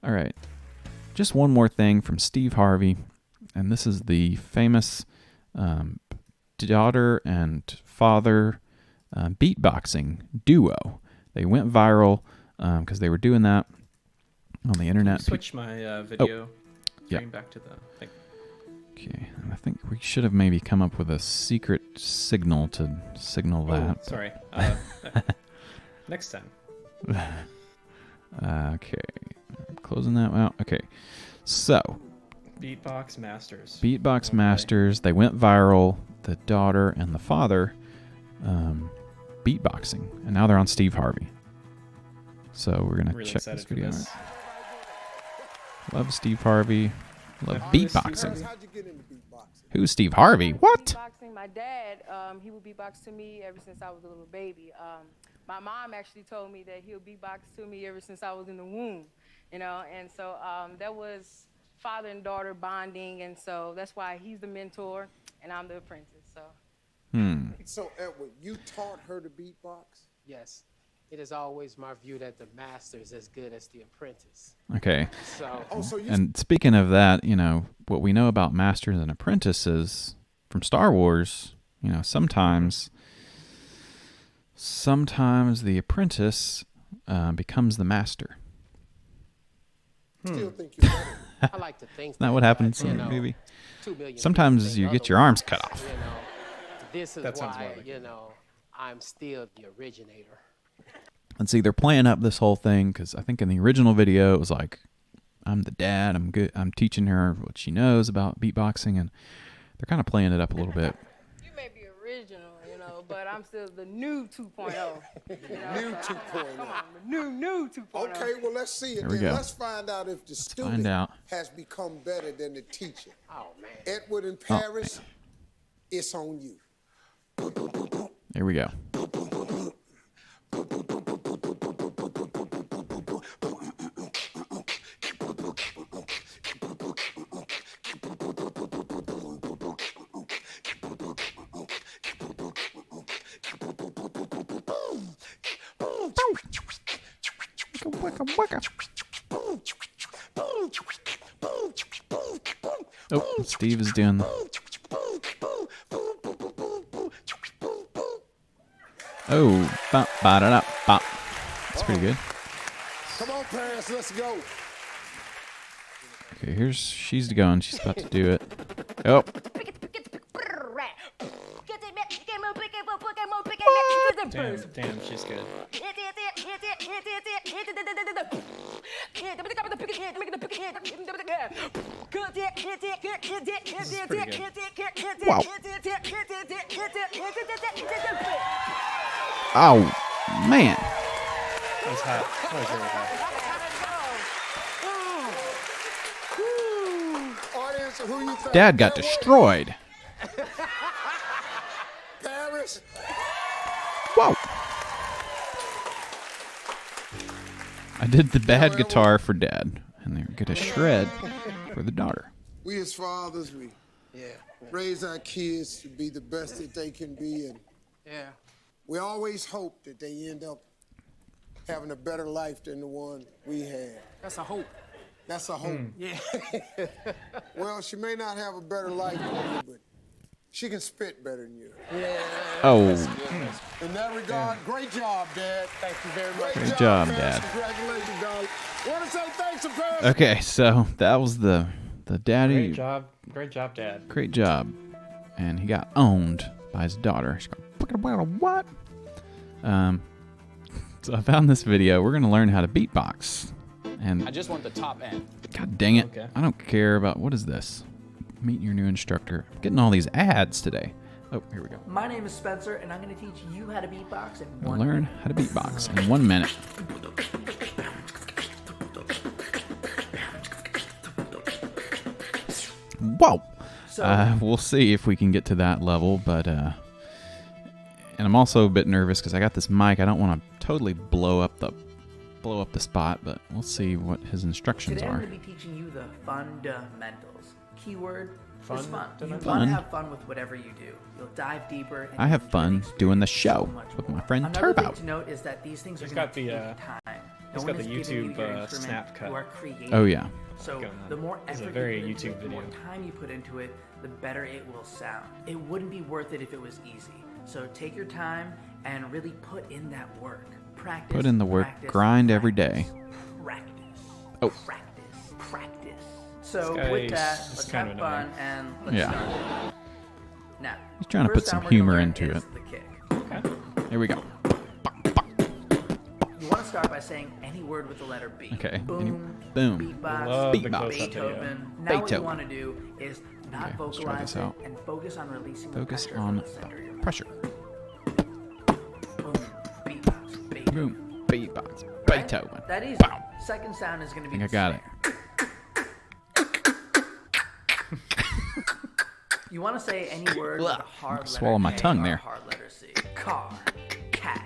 All right. Just one more thing from Steve Harvey, and this is the famous daughter and father beatboxing duo. They went viral because they were doing that on the internet. Switch my video stream back to the thing. Okay, and I think we should have maybe come up with a secret signal to signal that. Sorry. Next time. Okay. Closing that out. Okay. So. Beatbox Masters. Beatbox Masters. They went viral. The daughter and the father beatboxing. And now they're on Steve Harvey. So we're going to check this video out. Love Steve Harvey. Love beatboxing. How'd you get into beatboxing? Who's Steve Harvey? What? Beatboxing. My dad, he would beatbox to me ever since I was a little baby. My mom actually told me that he'll beatbox to me ever since I was in the womb, you know, and so that was father and daughter bonding, and so that's why he's the mentor and I'm the apprentice. So. So Edward, you taught her to beatbox? Yes. It is always my view that the master is as good as the apprentice. Okay. So, and speaking of that, you know, what we know about masters and apprentices from Star Wars, you know, sometimes the apprentice becomes the master. Still think you're better. I like to think. Isn't that what happens in the movie? Sometimes you get your arms cut off. You know, this is That sounds why, more like you know, I'm still the originator. And see, they're playing up this whole thing because I think in the original video it was like, I'm the dad, I'm good, I'm teaching her what she knows about beatboxing, and they're kind of playing it up a little bit. You may be original, you know, but I'm still the new 2.0. You know? New 2.0. Come on, the new 2.0. Okay, well, let's see it There we then. go. Let's find out if the find student out. has become better than the teacher. Oh, man. Edward in Paris, it's on you. Here we go. Oh, Steve is doing ba-da-da-ba. That's pretty good. Come on, Paris, let's go. Okay, she's going. She's about to do it. Oh. Damn, she's good. Wow. Oh, man. That was hot. That was really hot. Audience, who you think? Dad got destroyed. Paris. Whoa. I did the bad guitar for Dad. and they get a shred for the daughter. We as fathers, we raise our kids to be the best that they can be, and we always hope that they end up having a better life than the one we had. That's a hope. That's a hope. Yeah. Well, she may not have a better life than you, but she can spit better than you. Yeah. Oh, In that regard, great job, Dad. Thank you very much. great job, Parents. Dad. Congratulations, darling. Want to say thanks to parents. Okay, so that was the daddy. Great job. Great job, Dad. Great job. And he got owned by his daughter. She's going, what? So I found this video. We're going to learn how to beatbox. And I just want the top end. God dang it. Okay. I don't care about, what is this? Meet your new instructor. I'm getting all these ads today. Oh, here we go. My name is Spencer, and I'm going to teach you how to beatbox in We'll 1 learn minute. how to beatbox in 1 minute. Whoa! So, We'll see if we can get to that level, but and I'm also a bit nervous because I got this mic. I don't want to totally blow up the spot, but we'll see what his instructions today I'm are. going to be teaching you the fundamentals. Keyword is fun. You Fundamentals. want to have fun with whatever you do. You'll dive deeper. And I have enjoy fun the doing the experience show so much with more. my friend Another Turbo. thing to note is that these things are He's going got to the, take time. he's No got one the is giving you YouTube, your instrument. snap cut. You are creating. Oh yeah. So going on. the more It's a effort very you put into YouTube it, the more video. time you put into it, the better it will sound. It wouldn't be worth it if it was easy. So take your time and really put in that work. Practice. Put in the work, practice, grind every day. Practice. Oh. Practice. Practice. So This guy with that, is let's kind have of fun and let's Yeah. start. Now, He's trying to first put some sound we're gonna humor learn into is it. the kick. Okay. Here we go. You want to start by saying any word with the letter B. Okay. Boom. Boom. Beatbox. Love the Beatbox. close-up video. Beethoven. Now what you Beethoven. want to do is not Okay, let's try vocalize this it out. and focus on releasing Focus the pressure on from the center of your mouth. pressure. Boom. Beatbox. Beethoven. Boom. Beatbox. Right? Beethoven. That easy. Bow. Second sound is going to I be think the I got it. snare. You want to say any word with a hard letter Swallow my K tongue or a there. hard letter C. Car, cat,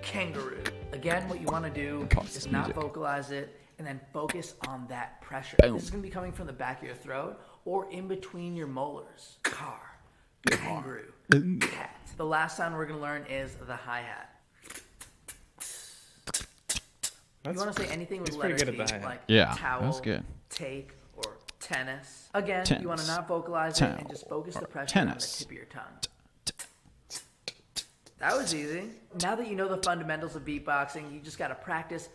kangaroo. Again, what you want to do Pause is this not music. vocalize it and then focus on that pressure. Boom. This is going to be coming from the back of your throat or in between your molars. Car, kangaroo, cat. The last sound we're going to learn is the hi-hat. You want to say anything with he's letter pretty T, good at the hi-hat. like Yeah, towel, that's good. take, or tennis. Again, you want to Tennis. not vocalize it and just focus the Towel, pressure on the tennis. tip of your tongue. That was easy. Now that you know the fundamentals of beatboxing, you just got to practice.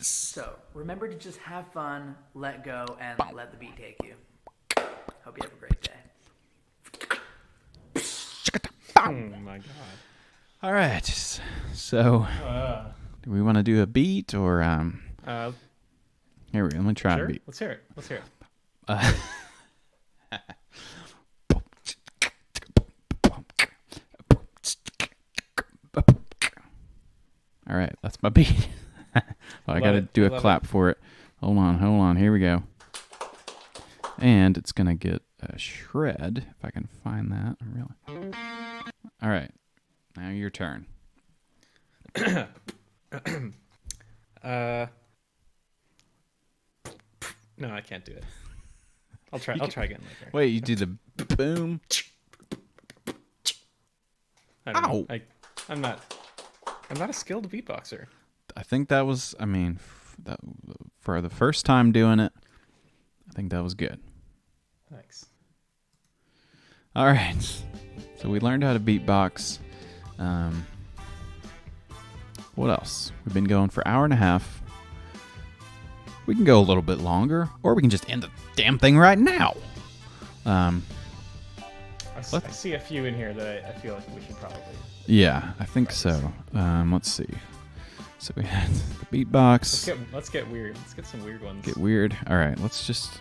So remember to just have fun, let go, and let the beat take you. Hope you have a great day. Oh my god. All right. So, do we want to do a beat or Here we go. Let me try Sure. a beat. Let's hear it. Let's hear it. All right, that's my beat. Well, I Love got to it. do a Love clap for it. Hold on. Here we go. And it's gonna get a shred if I can find that. Really. All right. Now your turn. No, I can't do it. I'll try again later. Wait, you do the boom. I don't know. Ow. I'm not a skilled beatboxer. I think that was. I mean, for the first time doing it, I think that was good. Thanks. All right. So we learned how to beatbox. What else? We've been going for an hour and a half. We can go a little bit longer, or we can just end the damn thing right now. I see a few in here that I feel like we should probably. Yeah, I think so. Let's see. So we had the beatbox. Let's get weird. Let's get some weird ones. Get weird. All right, let's just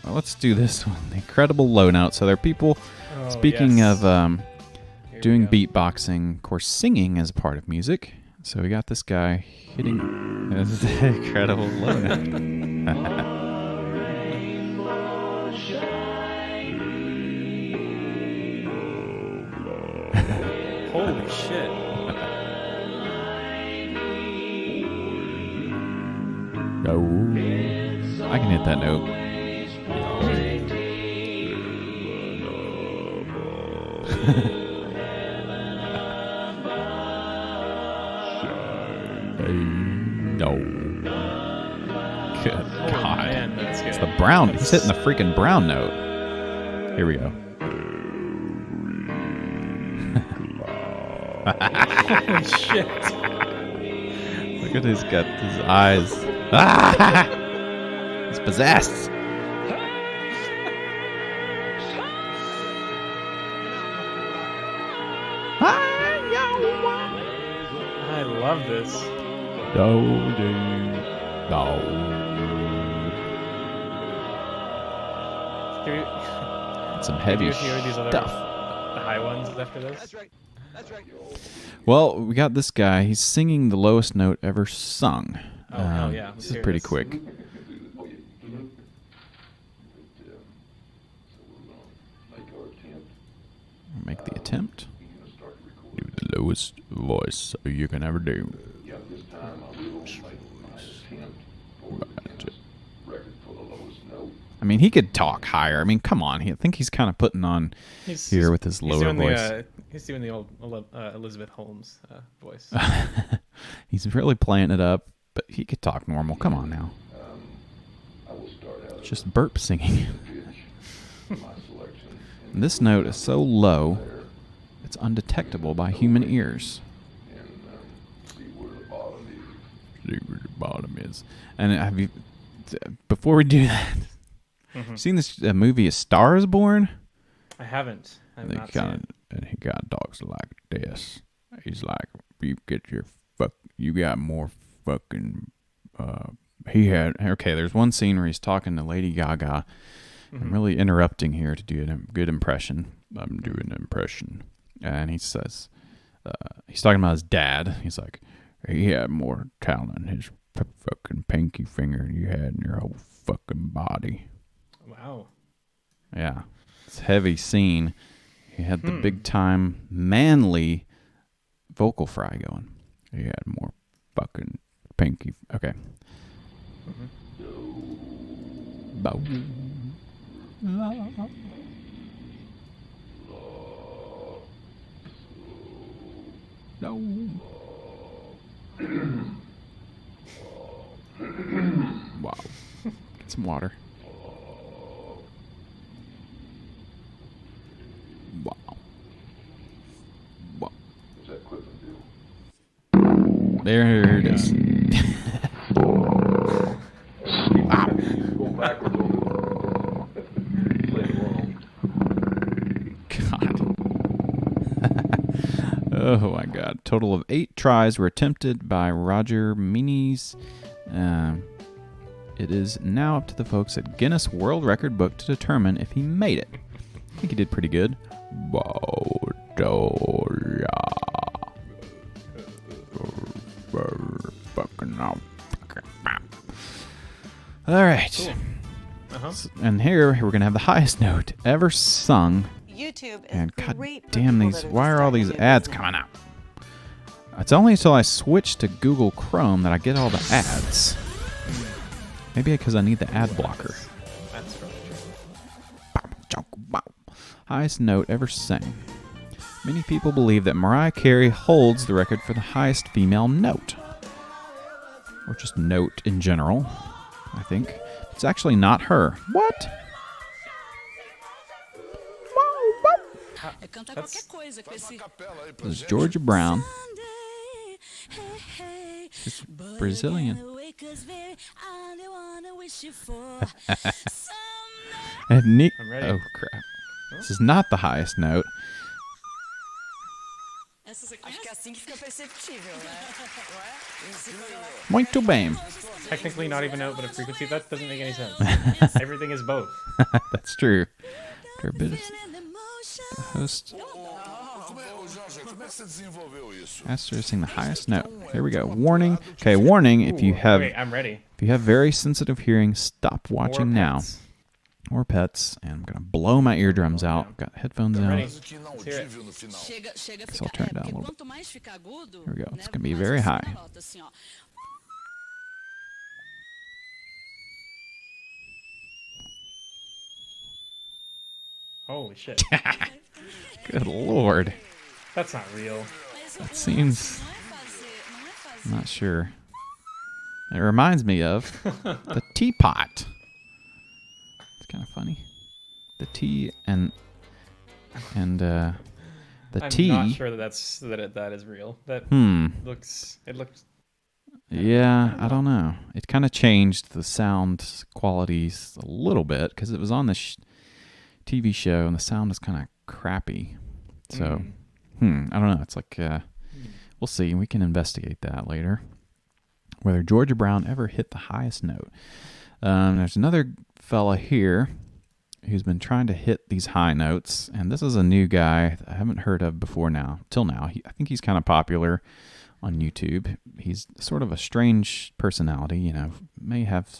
let's do this one. The incredible low note. So there are people. Oh, Speaking yes. of Here we doing go. beatboxing, of course, singing is a part of music. So we got this guy hitting. This is the incredible low note. Holy shit. No. I can hit that note. No. Good God. Man, that's good. It's the brown. He's hitting the freaking brown note. Here we go. Holy shit. Look at his got his eyes. Ah! He's possessed. I love this. No. Some heavy Did you hear these other, stuff. the high ones after this? That's right. That's right. Well, we got this guy. He's singing the lowest note ever sung. Oh, hell yeah. Let's This is hear pretty this. quick. Make the attempt. Do the lowest voice you can ever do. I mean, he could talk higher. I mean, come on. I think he's kind of putting on here with his lower voice. He's doing the old Elizabeth Holmes voice. He's really playing it up, but he could talk normal. Come on now. It's just burp singing. And this note is so low, it's undetectable by human ears. See where the bottom is. And have you, before we do that, seen this movie A Star Is Born? I haven't. I've They not seen got, it. and he got dogs like this. He's like, you got more fucking. There's one scene where he's talking to Lady Gaga. I'm really interrupting here to do a good impression. I'm doing an impression, and he says, he's talking about his dad. He's like, he had more talent in his fucking pinky finger than you had in your whole fucking body. Wow. Yeah. It's a heavy scene. He had the big time manly vocal fry going. He had more fucking pinky. Okay. Bow. No. Wow. Get some water. Wow. Wow. There it is. God. Oh my God. Total of 8 tries were attempted by Roger Meanies. It is now up to the folks at Guinness World Record Book to determine if he made it. I think he did pretty good. All right. Cool. And here we're going to have the highest note ever sung. YouTube is And God great for damn people these, that are why just are all starting these new ads business. coming out? It's only until I switch to Google Chrome that I get all the ads. Maybe because I need the ad blocker. That's probably true. Highest note ever sang. Many people believe that Mariah Carey holds the record for the highest female note. Or just note in general, I think. It's actually not her. What? This is Georgia Brown. She's Brazilian. And Nick. I'm ready. Oh crap! This is not the highest note. Acho que é assim que fica perceptível, né? Muito bem. Technically not even note, but a frequency. That doesn't make any sense. Everything is both. That's true. After a bit of the host asked her to sing the highest note. Here we go. Warning. Okay, warning. If you have Wait, I'm ready. very sensitive hearing, stop watching Or now. pets. Or pets, and I'm gonna blow my eardrums out. Got headphones I'm on. ready. Here Let's hear it. Guess I'll turn it down a little bit. we go. It's gonna be very high. Holy shit. Good lord. That's not real. That seems... I'm not sure. It reminds me of the teapot. It's kind of funny. The tea and the tea. I'm not sure that that is real. That looks. It looks. Yeah, I don't know. It kind of changed the sound qualities a little bit because it was on the TV show and the sound is kind of crappy. So, I don't know. It's like we'll see. We can investigate that later. Whether Georgia Brown ever hit the highest note. There's another fella here who's been trying to hit these high notes, and this is a new guy I haven't heard of before till now. I think he's kind of popular on YouTube. He's sort of a strange personality, may have,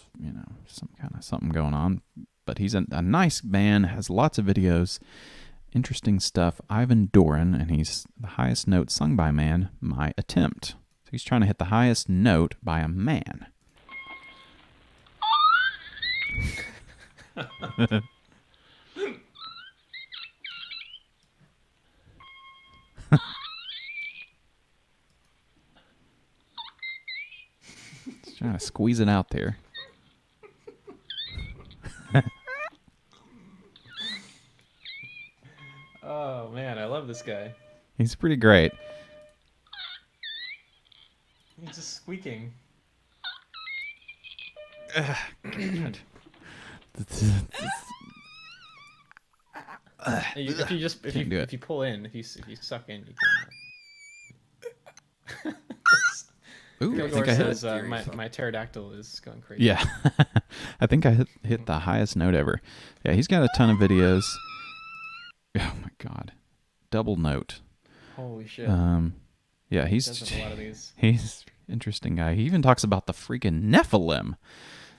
something going on, but he's a nice man, has lots of videos, interesting stuff. Ivan Doran, and he's the highest note sung by man, My Attempt. So he's trying to hit the highest note by a man. Just trying to squeeze it out there. Oh man, I love this guy. He's pretty great. He's just squeaking. God. If you pull in, if you suck in, you can. Ooh, I think I hit it. My pterodactyl is going crazy. Yeah, I think I hit the highest note ever. Yeah, he's got a ton of videos. Oh my god, double note. Holy shit. Yeah, he's a lot of these. He's an interesting guy. He even talks about the freaking Nephilim.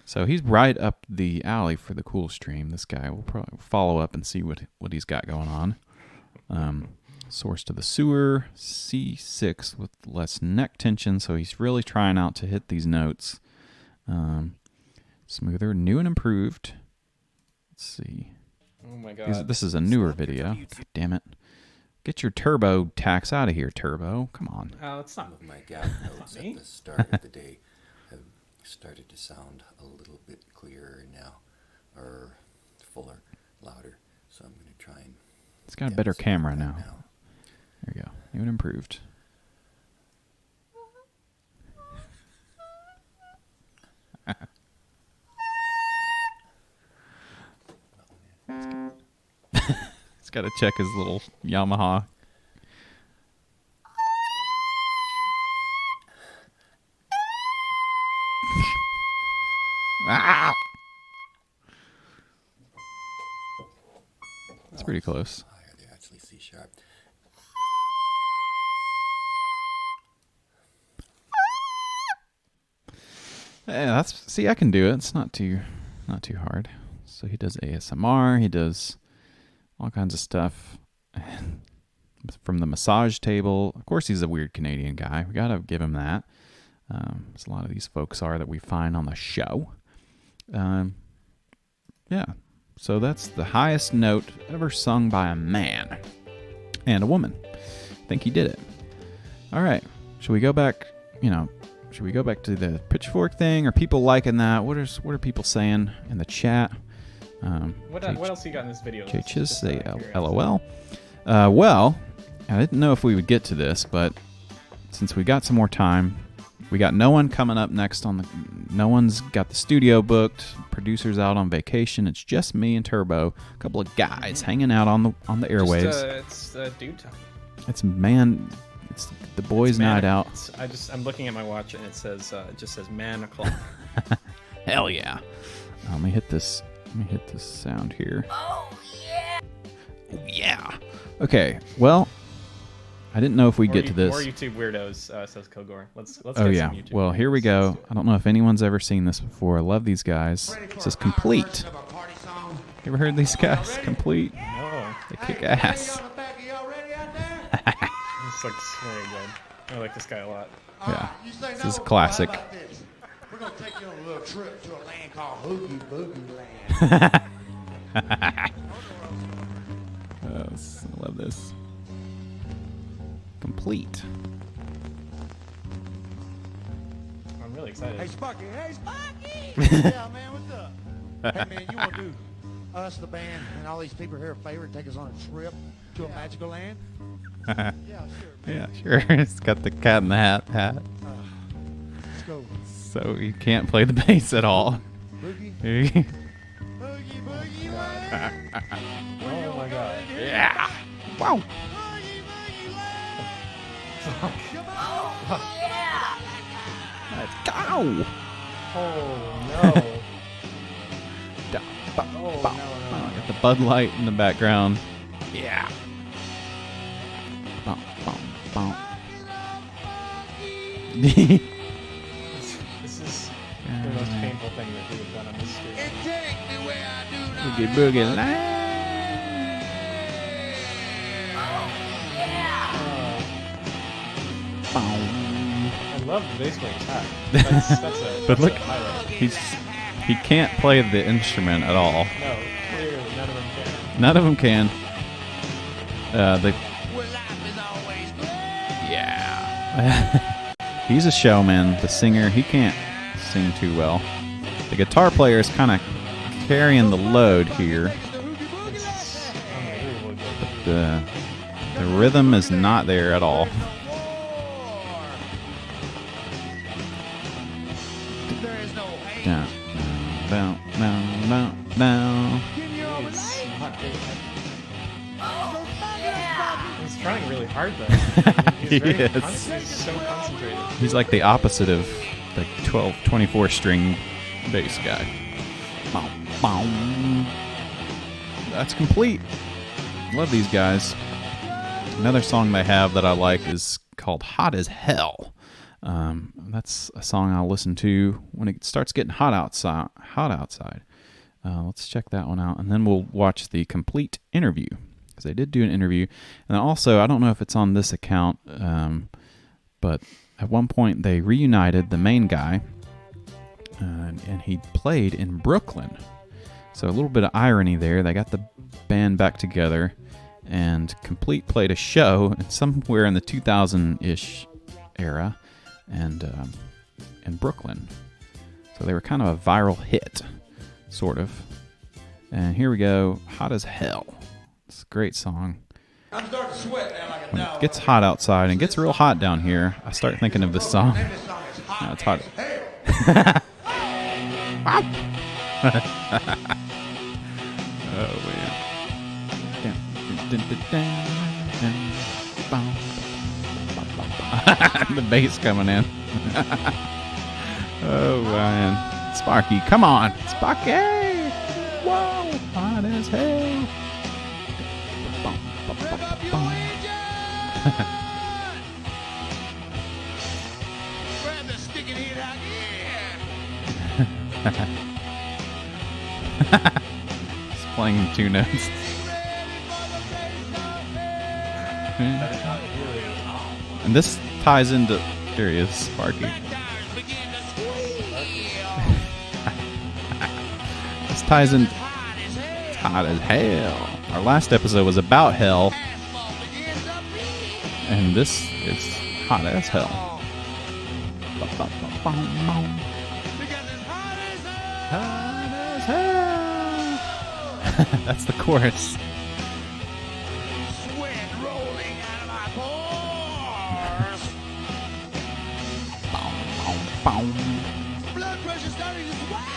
So he's right up the alley for the cool stream. This guy, we'll probably follow up and see what he's got going on. Source to the sewer, C6 with less neck tension. So he's really trying out to hit these notes. Smoother, new and improved. Let's see. Oh my god. This is a newer video. God damn it. Get your turbo tax out of here, Turbo. Come on. Oh, it's not. My gap notes at the start of the day have started to sound a little bit clearer now, or fuller, louder. So I'm going to try and... It's got a better camera now. There you go. New and improved. He's got to check his little Yamaha. Ah! That's pretty close. Higher, they're actually C sharp. Yeah, see, I can do it. It's not too hard. So he does ASMR. He does all kinds of stuff. From the massage table. Of course, he's a weird Canadian guy. We gotta give him that. As a lot of these folks are that we find on the show. Yeah. So that's the highest note ever sung by a man and a woman. I think he did it. All right. Should we go back? Should we go back to the Pitchfork thing? Are people liking that? What are people saying in the chat? What else you got in this video? Just say LOL. Well, I didn't know if we would get to this, but since we got some more time, we got no one coming up next no one's got the studio booked. Producer's out on vacation. It's just me and Turbo, a couple of guys hanging out on the airwaves. It's dude time. It's the boys' night out. I'm looking at my watch and it just says man o'clock. Hell yeah! Let me hit this sound here. Oh, yeah. Oh yeah. Okay. Well, I didn't know if we'd get to this. More YouTube weirdos, says Kogor. Let's Oh get yeah. some YouTube Well, here we go. I don't know if anyone's ever seen this before. I love these guys. This is Complete. You ever heard these guys? Complete. No. They kick ass. This looks very good. I like this guy a lot. Yeah. This is classic. We're going to take you on a little trip to a land called Hoogie Boogie Land. Yes, I love this. Complete. I'm really excited. Hey, Sparky. Hey, Sparky! Yeah, man, what's up? Hey, man, you want to do us, the band, and all these people here a favor and take us on a trip to a magical land? Yeah, sure, man. Yeah, sure. It's got the cat in the hat. Let's go. So you can't play the bass at all. Boogie. Boogie, Boogie, Oh my god. yeah. Wow. Let's go. Oh no. Oh, no. Got the Bud Light in the background. Yeah. Bum, bum, bum. This is the most painful thing that we have done on this stream. Boogie boogie line. I love the bass player's hat. That's But look, a highlight. he can't play the instrument at all. No, clearly none of them can. None of them can. Yeah. He's a showman. The singer, he can't sing too well. The guitar player is kind of carrying the load here. But the rhythm is not there at all. Down, down, down, down, down. He's trying really hard though. He He's is. He's so concentrated. He's like the opposite of the 24 string bass guy. Bow, bow. That's complete. Love these guys. Another song they have that I like is called Hot as Hell. That's a song I'll listen to when it starts getting hot outside. Let's check that one out, and then we'll watch the complete interview, because they did do an interview. And also, I don't know if it's on this account, but at one point they reunited the main guy, and he played in Brooklyn. So a little bit of irony there. They got the band back together, and Complete played a show somewhere in the 2000-ish era, and in Brooklyn. So they were kind of a viral hit, sort of. And here we go, Hot as Hell. It's a great song. I'm starting to sweat now like a When dog. it gets hot outside and gets real hot down here, I start thinking of this song. Name this song is Hot It's hot. as Hell. Oh, man. The bass coming in. Oh, man. Sparky, come on. Sparky! Whoa! Hot as hell. Grab the sticky heat out, yeah. He's playing two notes. And this ties into... There he is, Sparky. This ties in... It's hot as hell. Our last episode was about hell. And this is hot as hell. Hot as hell. That's the chorus. Sweat rolling out of my pores. Blood pressure starting to swell.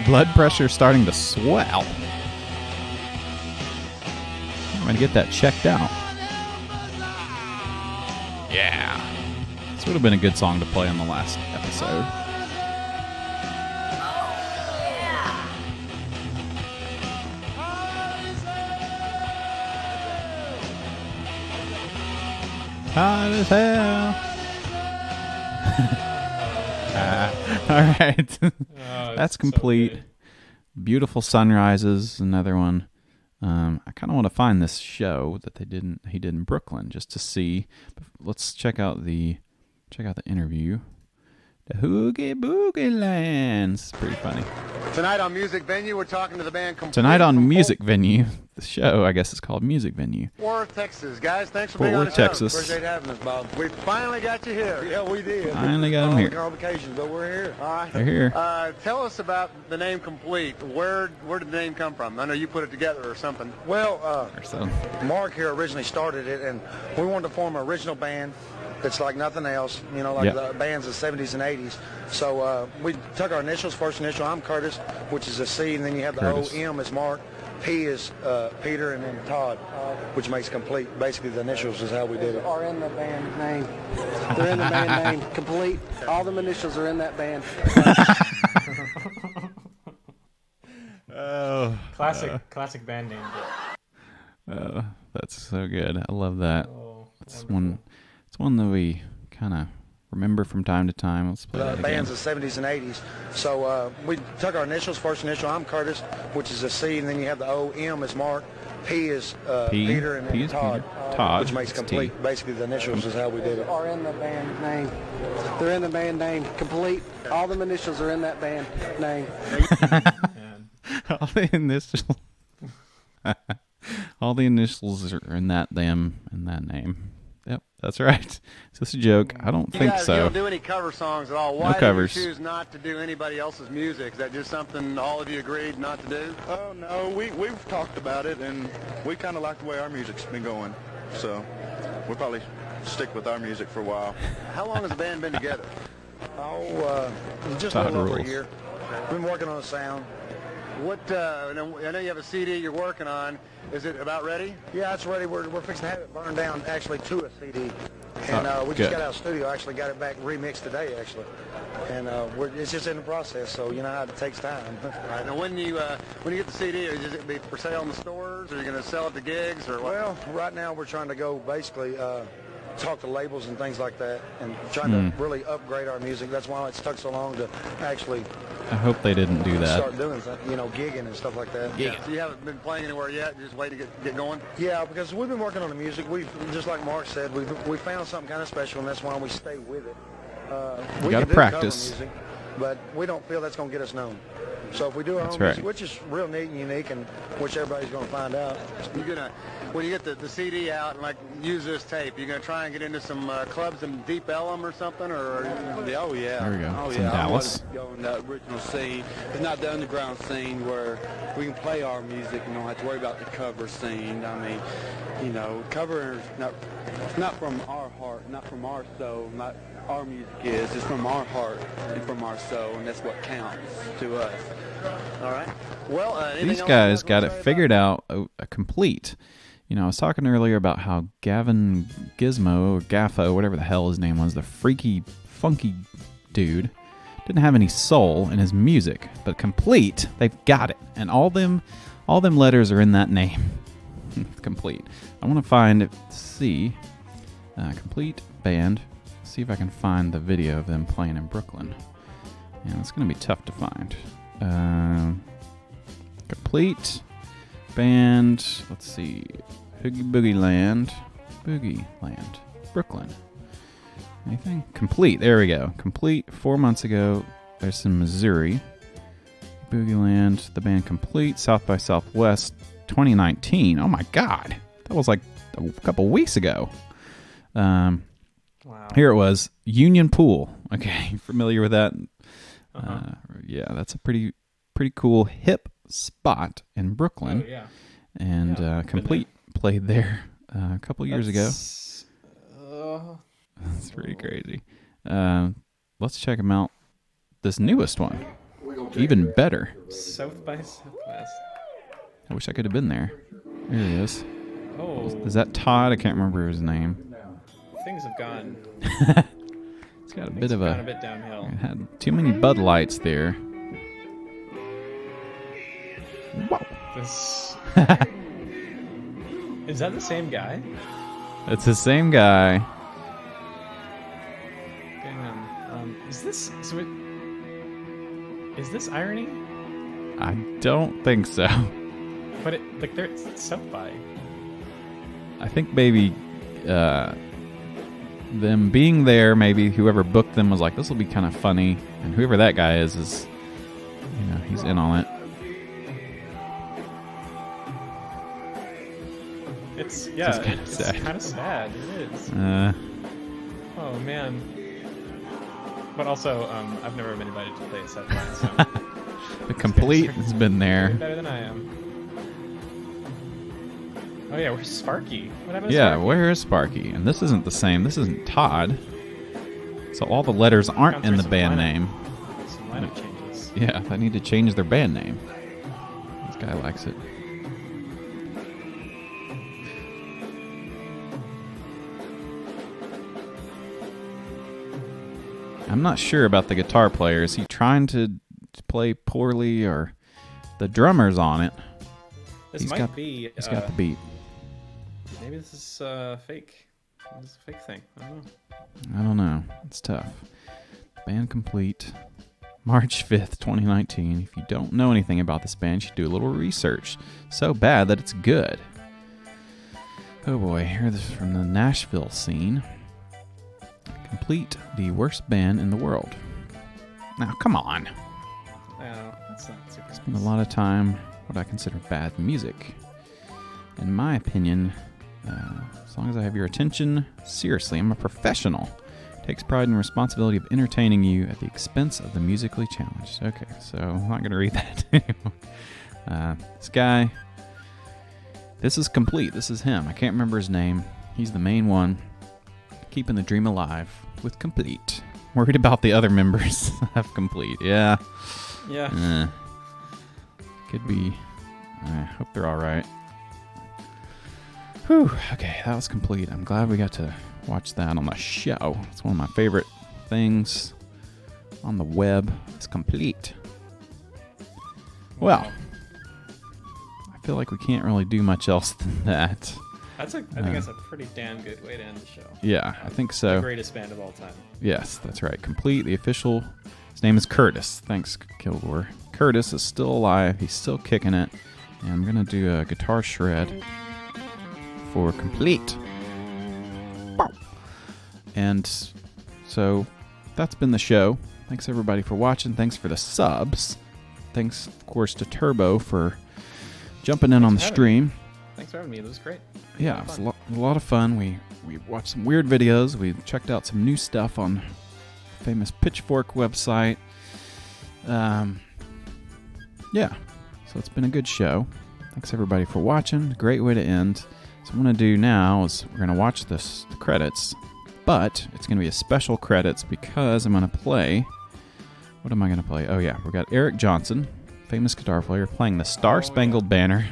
Blood pressure starting to swell. I'm gonna get that checked out. Yeah. This would have been a good song to play on the last episode. Hot as hell. All right. That's so complete. good. Beautiful sunrises. Another one. I kind of want to find this show that he did in Brooklyn just to see. Let's check out the interview. The Hoogie Boogie Land. It's pretty funny. Tonight on Music Venue, we're talking to the band Complete. Tonight on Music Venue, the show, I guess it's called Music Venue. Fort Worth, Texas. Guys, thanks for Fort being on the Worth, show. Texas. Appreciate having us, Bob. We finally got you here. Yeah, we did. Finally got 'em here. On vacation, but we're here. All right. They're here. Tell us about the name Complete. Where did the name come from? I know you put it together or something. Well, Or so. Mark here originally started it, and we wanted to form an original band that's like nothing else, you know, like Yeah. the bands of the 70s and 80s. So we took our initials, first initial, I'm Curtis, which is a C, and then you have the Curtis. O, M is Mark, P is Peter, and then Todd, which makes Complete. Basically, the initials is how we did it. Are in the band name. They're in the band name. Complete. All the initials are in that band. Oh. Classic band name. That's so good. I love that. Oh, it's one that we kind of remember from time to time. Let's play that The again. bands of the 70s and 80s. So we took our initials, first initial, I'm Curtis, which is a C, and then you have the O, M is Mark, P is P, Peter, and P then is Todd, Peter. Todd, which makes it's Complete. T. Basically, the initials is how we did it. Are in the band name. They're in the band name. Complete. All the initials are in that band name. All the initials. All the initials are in that them and that name. Yep, that's right. Is this a joke? I don't think You so. don't do any cover songs at all. No Why did covers. you choose not to do anybody else's music? Is that just something all of you agreed not to do? Oh, no, we've talked about it, and we kind of like the way our music's been going. So we'll probably stick with our music for a while. How long has the band been together? Just a Todd little over a rules. year. Been working on the sound. What? I know you have a CD you're working on. Is it about ready? Yeah, it's ready. We're fixing to have it burned down actually to a CD. And we good. just got out of the studio, actually got it back remixed today, actually. And it's just in the process, so you know how it takes time. All right. Now, when you get the CD, is it be for sale in the stores, or are you going to sell it to gigs, or what? Well, right now we're trying to go basically talk to labels and things like that, and trying to really upgrade our music. That's why it's took so long to actually I hope they didn't do that. start doing something, you know, gigging and stuff like that. Yeah. So you haven't been playing anywhere yet? You're just waiting to get going? Yeah, because we've been working on the music. We've, just like Mark said, we found something kind of special, and that's why we stay with it. We gotta can do practice. cover music, but we don't feel that's going to get us known. So if we do our That's own right. music, which is real neat and unique, and which everybody's going to find out. You're gonna, when you get the CD out and like use this tape, you're gonna try and get into some clubs in Deep Ellum or something, or Oh, yeah. There we go. Oh, It's in yeah. I want Dallas. to go in the original scene. It's not the underground scene where we can play our music and don't have to worry about the cover scene. I mean, you know, cover is not from our heart, not from our soul, not our music is. It's from our heart and from our soul, and that's what counts to us. all right. Well, anything These else guys you got wanna it say figured out a complete. You know, I was talking earlier about how Gavin Gizmo, or Gaffo, whatever the hell his name was, the freaky, funky dude, didn't have any soul in his music. But Complete, they've got it. And all them letters are in that name. Complete. I want to find, Complete band. See if I can find the video of them playing in Brooklyn. Yeah, it's going to be tough to find. Complete band. Let's see. Boogie Land, Brooklyn. Anything? Complete. There we go. Complete. 4 months ago. There's some Missouri. Boogie Land. The band Complete. South by Southwest 2019. Oh my God. That was like a couple weeks ago. Wow. Here it was. Union Pool. Okay. Familiar with that? Uh-huh. Yeah, that's a pretty cool hip spot in Brooklyn. Oh, yeah. And Yeah, Complete played there a couple years ago. That's pretty crazy. Let's check them out. This newest one, even better. South by Southwest. I wish I could have been there. There he is. Oh. Is that Todd? I can't remember his name. Things have gone. It's got a Things bit of have a. gone a bit downhill. It had too many Bud Lights there. Whoa. This. Is that the same guy? It's the same guy. Damn. Is this? Is this irony? I don't think so. But they're South by. I think maybe them being there, maybe whoever booked them was like, this will be kind of funny, and whoever that guy is You know, he's in on it. It's It's kind of sad. kind of sad. It is. Oh man. But also, I've never been invited to play a set line, so The complete has been there. better than I am. Oh yeah, where's Sparky? What happened to Yeah, Sparky? where is Sparky? And this isn't the same. This isn't Todd. So all the letters aren't in the band name. Some lineup changes. Yeah, they need to change their band name. This guy likes it. I'm not sure about the guitar player. Is he trying to play poorly, or the drummer's on it? This He's might got, be. He's got the beat. Maybe this is fake. This is a fake thing. I don't know. I don't know. It's tough. Band complete. March 5th, 2019. If you don't know anything about this band, you should do a little research. So bad that it's good. Oh boy, here this is from the Nashville scene. Complete, the worst band in the world. Now, come on. No, that's not super. Spend a lot of time what I consider bad music. In my opinion, as long as I have your attention, seriously, I'm a professional. Takes pride in the responsibility of entertaining you at the expense of the musically challenged. Okay, so I'm not going to read that. This guy, this is complete. This is him. I can't remember his name. He's the main one. Keeping the dream alive with complete. Worried about the other members of complete. Yeah. Yeah. Could be. I hope they're all right. Whew. Okay, that was complete. I'm glad we got to watch that on the show. It's one of my favorite things on the web. It's complete. Well, I feel like we can't really do much else than that. I think that's a pretty damn good way to end the show. Yeah, I think so. The greatest band of all time. Yes, that's right. Complete, the official. His name is Curtis. Thanks, Kilgore. Curtis is still alive. He's still kicking it. And I'm going to do a guitar shred for complete. And so that's been the show. Thanks, everybody, for watching. Thanks for the subs. Thanks, of course, to Turbo for jumping in on the stream. Thanks for having me. It was great. Yeah, it was a lot of fun. We watched some weird videos. We checked out some new stuff on the famous Pitchfork website. Yeah, so it's been a good show. Thanks everybody for watching. Great way to end. So what I'm going to do now is we're going to watch the credits, but it's going to be a special credits because I'm going to play. What am I going to play? Oh yeah, we got Eric Johnson, famous guitar player, playing the Star Spangled Banner.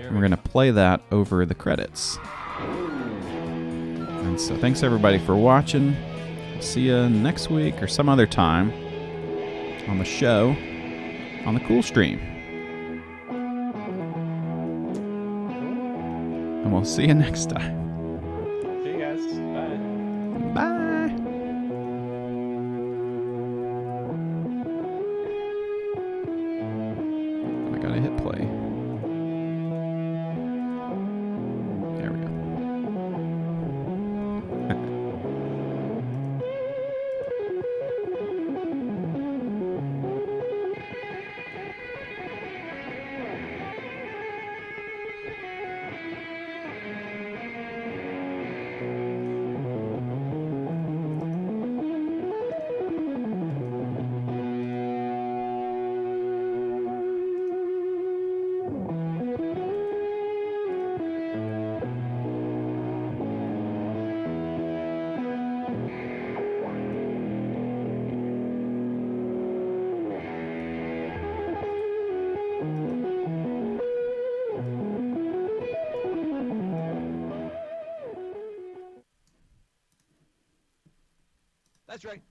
And we're going to play that over the credits. And so thanks everybody for watching. We'll see you next week or some other time on the show on the Cool Stream. And we'll see you next time. See you guys. Bye. Bye. I gotta hit play. There we go. That's right.